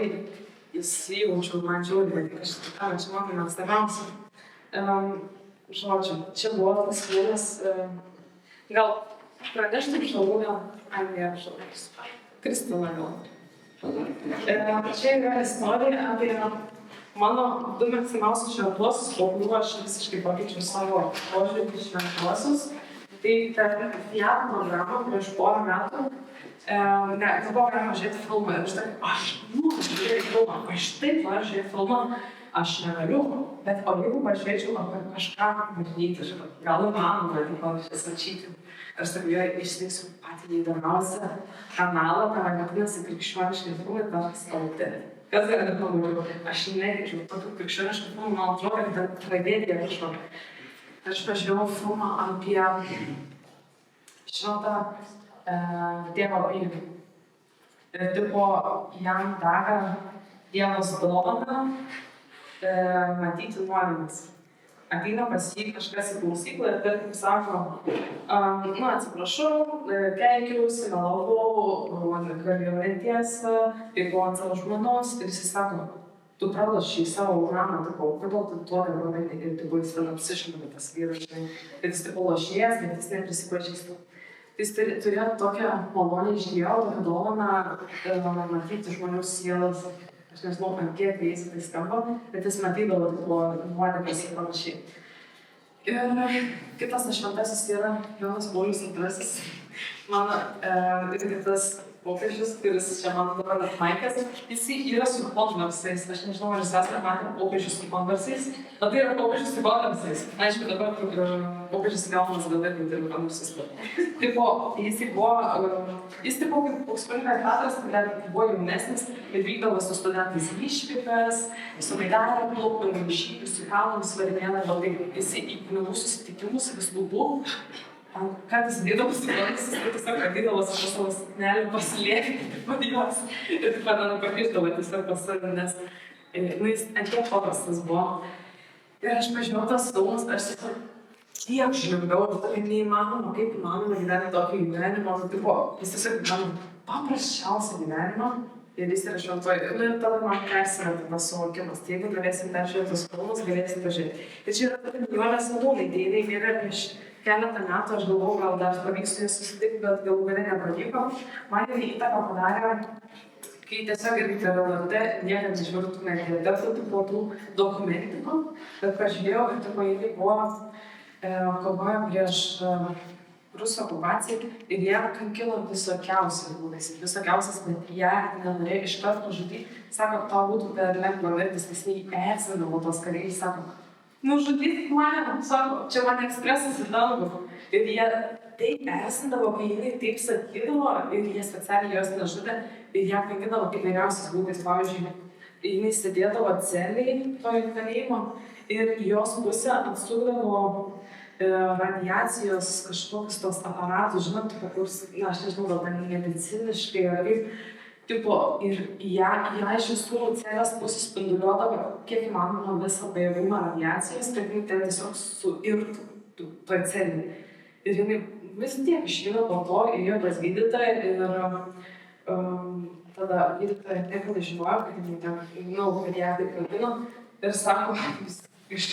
įsijaučiau, man žiūrėjau, kad čia man mėgstamiausia. Žodžiu, čia buvo tas vienas, gal praneštum šalūnę, Anglija šalūnės. Kristina gal. Čia yra istorija apie mano du mėgstamiausius šventuosius, po kuriuo aš visiškai pakeičiau savo požiūrį į šventuosius. Tai per Fiat programą prieš porą metų, tai buvo galima žiūrėti filmą ir aš žiūrėti filmą, aš taip noriu žiūrėti filmą, aš negaliu, bet o jeigu pažiūrėčiau apie kažką matyti, gal įmanoma, tai pasačyti. Aš sakau, jo išsirinksiu patį įdomiausią kanalą, tą vadinasi krikščioniškai filmai, LT. Kas yra nepamūriu? Aš nekeičiau tokių krikščioniškų filmų, man atrodo, kad tai tragedija kažkokia. Aš pažiūrėjau filmą apie šventą Tėvą Pilių. Ir tipo, jam davė Dievas dovaną matyti nuodėmes. Ateina pas jį kažkas į klausyklą ir tarkim sako, atsiprašau, keikiausi, melavau, kalbėjau netiesą, pykau ant savo žmonos ir jis sako, tu pralašai savo užramą, tipo, kodėl tu tuo dabar ir tipo, jis ten apsišimė tas vyras, žinai, kad jis tipo lošėjas, bet jis neprisipažįsta. Jis turėjo tokią malonę iš Dievo, tokią dovaną matyti žmonių sielas. Aš nežinau, ant kiek keistai tai skamba, bet jis matydavo tipo nuodėmes ir panašiai. Ir kitas šventasis yra Jonas Paulius II. Mano irgi tas popiežius, kuris čia man dabar atmaikęs, jis yra su konversais. Aš nežinau, ar jūs esate matę popiežius su konversais, bet tai yra popiežius su konversais. Aišku, dabar popiežius Leonas gal irgi turi konversus. Tipo, jis tipo kaip koks kunigas Petras, kad buvo jaunesnis, bet vykdavo su studentais išvykas, su Baidarė plaukų, žygius, su kalnus, varinėną, jis į kunigų susitikimus vis lubų. Ką jis dėdavo su konversus, tai tiesiog atydavo su savo suknelį pasilėkti, taip jos. Ir taip pat pakišdavo tiesiog pas savį, nes jis ant tiek paprastas buvo. Ir aš pažiūrėjau tas filmus, aš tiek žliumbiau, tai neįmanoma, kaip įmanoma gyventi tokį gyvenimą. Jis tiesiog gyvena paprasčiausią gyvenimą ir jis yra šventoji. Ir tada man persimetė tas suvokimas. Tai jeigu galėsim peržiūrėti tos filmus, galėsim pažiūrėti. Ir čia yra Nijolės Sadūnai, tai jinai yra prieš keletą metų, aš galvojau, gal dar pavyks su jais susitikti, bet galų gale nepavyko. Man jinai įtaką padarė, kai tiesiog irgi per LRT niekad nežiūrėtų nedėtų tipo tų dokumentikų, bet pažiūrėjau ir tipo jinai buvo kovoja prieš Rusų okupaciją ir ją kankino visokiausiais būdais, bet ją nenorėjo iš karto žudyti. Sako, tau būtų per lengva vertis, nes jį erzindavo tos kariai, sako, nužudyk mane, sako, čia man ekspresas į dangų. Ir jie taip erzindavo, kai jinai taip sakydavo ir jie specialiai jos nežudė ir ją kankindavo kaip vyriausias būdais. Pavyzdžiui, jinai sėdėdavo celėje toje kalėjimo ir jos pusę atsukdavo radiacijos kažkokius tos aparatus, žinot, kokius, na, aš nežinau, gal ten mediciniškai ar kaip, tipo, ir ją iš visų celės pusės spinduliuodavo kiek įmanoma visą pajėgumą radiacijos, kad jinai ten tiesiog suirtų toj celėje. Ir jinai vis tiek išvydo po to, ėjo pas gydytoją ir tada gydytoja niekada žinojo, kad jinai ten, kad ją taip kalbino ir sako, iš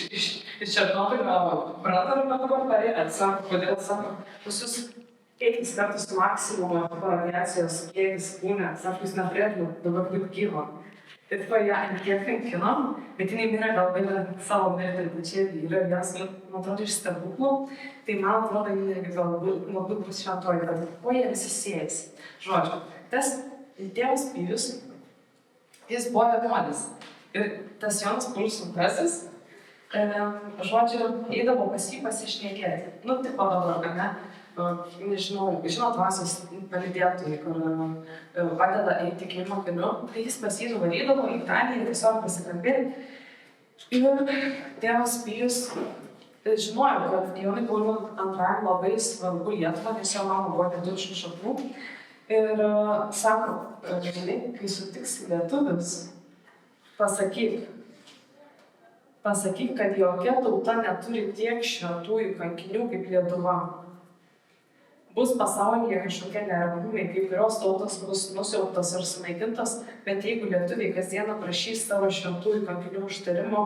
Černobylio branduolinio dabar parėjęs, sako, kodėl, sako, pas jūs kiekis kartus maksimumo radiacijos kiekis kūne, sako, jūs neturėtumėt dabar būti gyvo. Ir po ją tiek kankino, bet jinai mirė galbūt savo mirtį, bet čia yra vienas, man atrodo, iš stebuklų, tai man atrodo, jinai galbūt bus šventoji, kad po jie visi siejasi. Žodžiu, tas tėvas Pijus, jis buvo vienuolis. Ir tas Jonas Paulius II, žodžiu, eidavo pas jį pasišnekėti. Nu, tipo dabar, ne? Nežinau, žinot, dvasios palydėtojai, kur padeda eiti tikėjimo keliu, tai jis pas jį nuvarydavo į Italiją tiesiog pasikalbėti. Ir tėvas Pijus žinojo, kad Jonui Pauliui II labai svarbu Lietuva, nes jo mama buvo lietuviškų šaknų. Ir sako, žinai, kai sutiksi lietuvius, pasakyk, kad jokia tauta neturi tiek šventųjų kankinių kaip Lietuva. Bus pasaulyje kažkokie neramumai, kai kurios tautos bus nusiaubtos ir sunaikintos, bet jeigu lietuviai kasdieną prašys savo šventųjų kankinių užtarimo,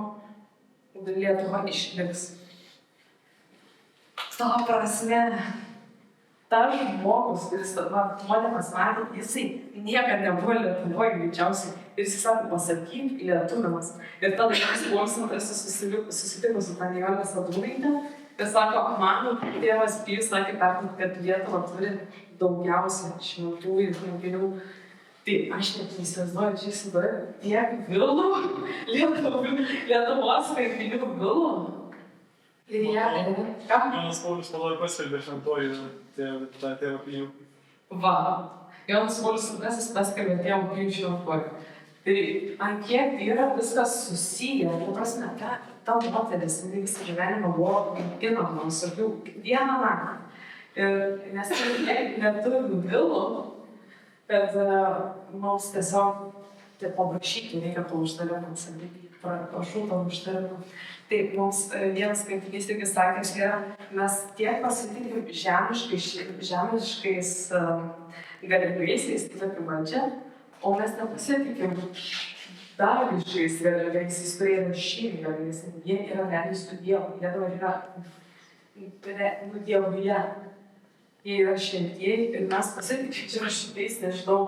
Lietuva išliks. To prasme, tas žmogus, kuris nuodėmes matė, jisai niekad nebuvo Lietuvoje greičiausiai. Ir jis sako, pasakyk lietuviams. Ir tada jis susitiko su Tanijolė Sadūnaitė ir sako, mano tėvas Pijus sakė, kad Lietuva turi daugiausia šventųjų kankinių. Tai aš net neįsivaizduoju, čia įsivaizduoju, tiek vilų, Lietuvos kankinių vilų. Ir jie, ką? Jonas Paulius II paskelbė šventoji tą tėvą Pijų. Va, Jonas Paulius II paskelbė tėvą Pijų šventuoju. Tai ant kiek yra viskas susiję, ta prasme, ta moteris, jinai visą gyvenimą buvo ginama, visokių vieną naktį. Ir nes neturiu vilų, kad mums tiesiog paprašyti reikia to uždarimą, prašau to uždarimą. Tai mums vienas kankinys irgi sakė, kad mes tiek pasitikim žemiškais galimaisiais, tai tokiu valdžia, o mes nepasitikim dariškais galimaisiais, kurie yra šeimai galimaisiais. Jie yra realiai su Dievu, jie dabar yra Dievuje. Jie yra šventieji ir mes pasitikim šitais, nežinau,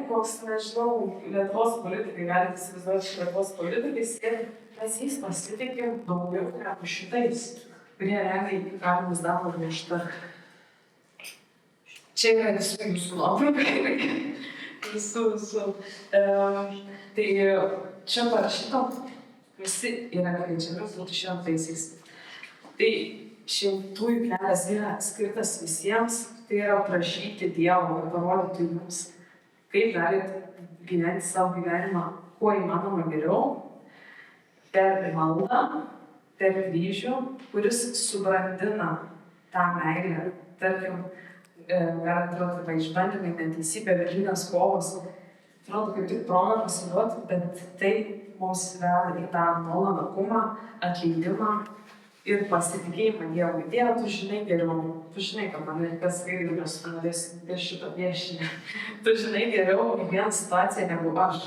koks, nežinau, Lietuvos politikai, galite įsivaizduoti Lietuvos politikais ir mes jais pasitikim daugiau negu šitais, kurie realiai gali mus daro griežta. Čia yra visų jūsų nuotraukai, visų. Tai čia parašyta, visi yra kviečiami būti šventaisiais. Tai šventųjų kelias yra skirtas visiems, tai yra prašyti Dievo, kad parodytų jums, kaip galite gyventi savo gyvenimą kuo įmanoma geriau, per maldą, per kryžių, kuris subrandina tą meilę. Tarkim, gali atrodo, išbandymai, neteisybė, vidinės kovos. Atrodo, kaip tik proga pasiduoti, bet tai mums veda į tą nuolankumą, atleidimą ir pasitikėjimą Dievu. Dieve, tu žinai geriau, tu žinai, kad man kas gaidamės norėsi šitą piešinį. Tu žinai geriau kiekvieną situaciją negu aš.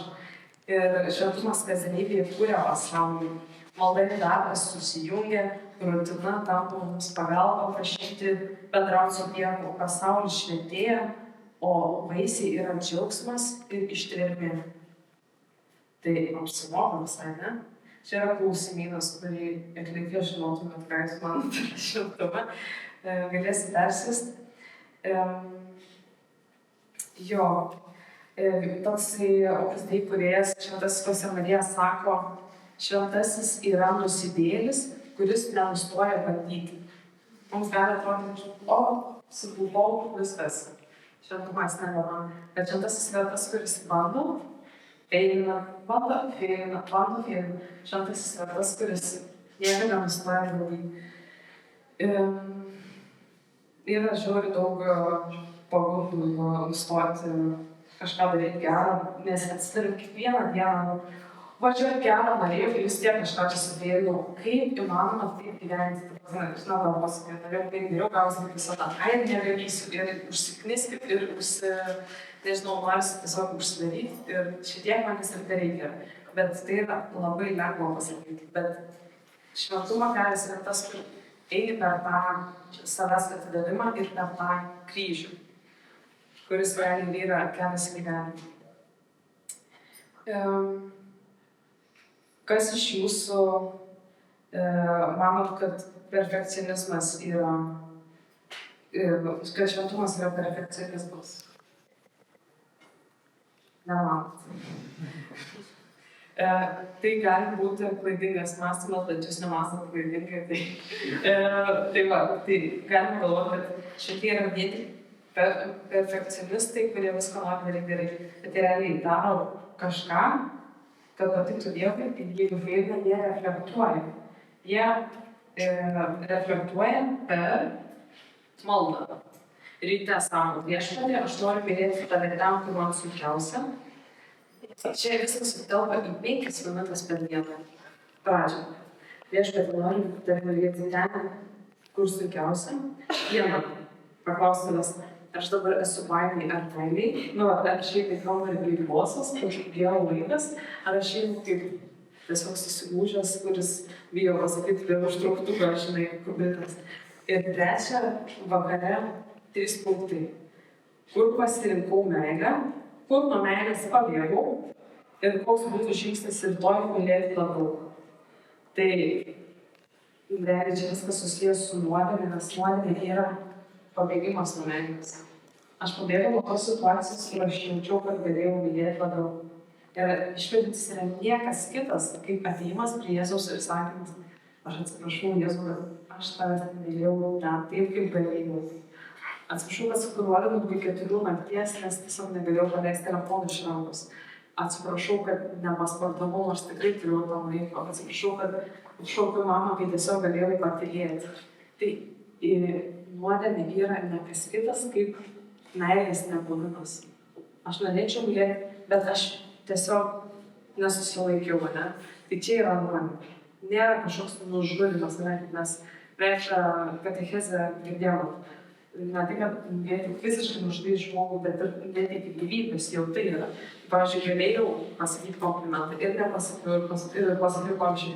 Ir šventumas kasdienybėje kūrė pasaulį. Maldai darbas susijungia, rutina tampa mums pagalba prašyti bendrauti su Dievu. Pasaulis šventėja, o vaisiai yra džiaugsmas ir ištvermė. Tai apsimoka visai, ne? Čia yra klausimynas, kurį reikia žinotumėt, ką jūs manote šventumą. Galėsi persist. Toksai Opus-Dei kūrėjas Šventasis Chosė Marija sako, šventasis yra nusidėjėlis, kuris nenustoja bandyti. mums gali atrodyti, o, subuvau viskas. Šventumas nebūna. Bet šventasis yra tas, kuris bando, eina, bando, eina. Šventasis yra tas, kuris niekada nenustoja daryti. Yra žiauri daug pagundų nustoti kažką daryti gerą, nes atsidarim kiekvieną dieną. Važiuoju gerą norėjau ir vis tiek kažką čia sudėjau. Kaip įmanoma taip gyventi? Žinau, gal pasakyti, norėjau kaip geriau, gausi kaip visada. Ai, nedarysiu ir užsikniskit ir nežinau, norisi tiesiog užsidaryti ir šitiek man vis ir tai reikia. Bet tai yra labai lengva pasakyti. Bet šventumo kelias yra tas, kur eini per tą savęs atidavimą ir per tą kryžių, kuris realiai yra kelias į gyvenimą. Kas iš jūsų manot, kad perfekcionizmas yra, kad šventumas yra perfekcionizmas? Nemanot. Tai gali būti klaidingas mąstymas, bet jūs nemąstot klaidingai. Tai galima galvoti, kad šitie yra vieni perfekcionistai, kurie viską nori daryti gerai. Bet jie realiai daro kažką, kad patiktų Dievui, ir jeigu feilina, jie reflektuoja. Jie reflektuoja per maldą. Ryte sako, Viešpatie, aš noriu mylėti tave ten, kur man sunkiausia. Čia viskas sutelpa į 5 minutės per dieną. Pradžia. Viešpatie, noriu tave mylėti ten, kur sunkiausia. Dieną. Paklausti tavęs, aš dabar esu baimiai ar baimiai. Ar šiaip kaip nori kaip bosas, kaip Dievo vaikas, ar aš šiaip kaip tiesiog susigūžęs, kuris bijo pasakyti prie užtrauktuką, žinai, kubitas. Ir trečia, vakare 3 punktai. Kur pasirinkau meilę, kur nuo meilės pabėgau ir koks būtų žingsnis rytoj mylėti labiau. Tai realiai čia viskas susijęs su nuodėme, nes nuodėmė yra pabėgimas nuo meilės. Aš pabėgau nuo tos situacijos, kur aš jaučiau, kad galėjau mylėti labiau. Ir išpažintis yra niekas kitas, kaip atėjimas prie Jėzaus ir sakymas. Aš atsiprašau, Jėzau, kad aš tavęs mylėjau taip, kaip galėjau. Atsiprašau, kad sukuruodavau iki 4 nakties, nes tiesiog negalėjau paleisti telefoną iš rankos. Atsiprašau, kad nepasportavau, nors tikrai turėjau tam laiko. Atsiprašau, kad šaukiau mamą, kai tiesiog galėjau patylėti. Tai nuodėmė yra ne kas kitas, kaip meilės nebuvimas. Aš norėčiau mylėti, bet aš tiesiog nesusilaikiau, ne? Tai čia yra nuodėmė. Nėra kažkoks nužudymas, ne, kaip mes prieš katechezę girdėjom. Ne tai, kad fiziškai nužudai žmogų, bet ir neteikti gyvybės, jau tai yra. Pavyzdžiui, galėjau pasakyti komplimentą ir nepasakiau, ir pasakiau pamžiai.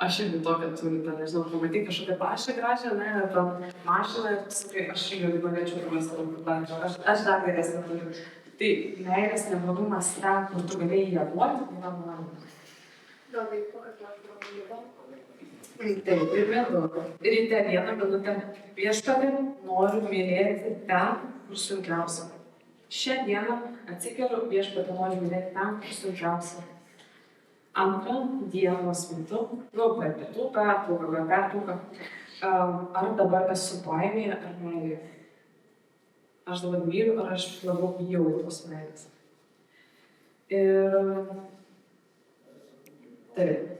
Aš irgi tokią turiu, nežinau, pamatyti kažkokią pačią gražią, ne, ar mašiną ir sakai, aš irgi norėčiau pamastyti, aš dar geresnę turiu. Tai meilės nebuvimas ten, kur tu galėjai ją duoti, yra nuodėmė. Gal vaikų, kad aš prabūdavau? Taip, ir vėl ryte 1 minutę. Viešpatie, noriu mylėti ten, kur sunkiausia. Šią dieną atsikeliu, Viešpatie, noriu mylėti ten, kur sunkiausia. Antrą dienos metu, per pietų pertrauką, ar dabar esu baimėje ar meilėje? Aš dabar myliu, ar aš labiau bijau tos meilės? Ir taip.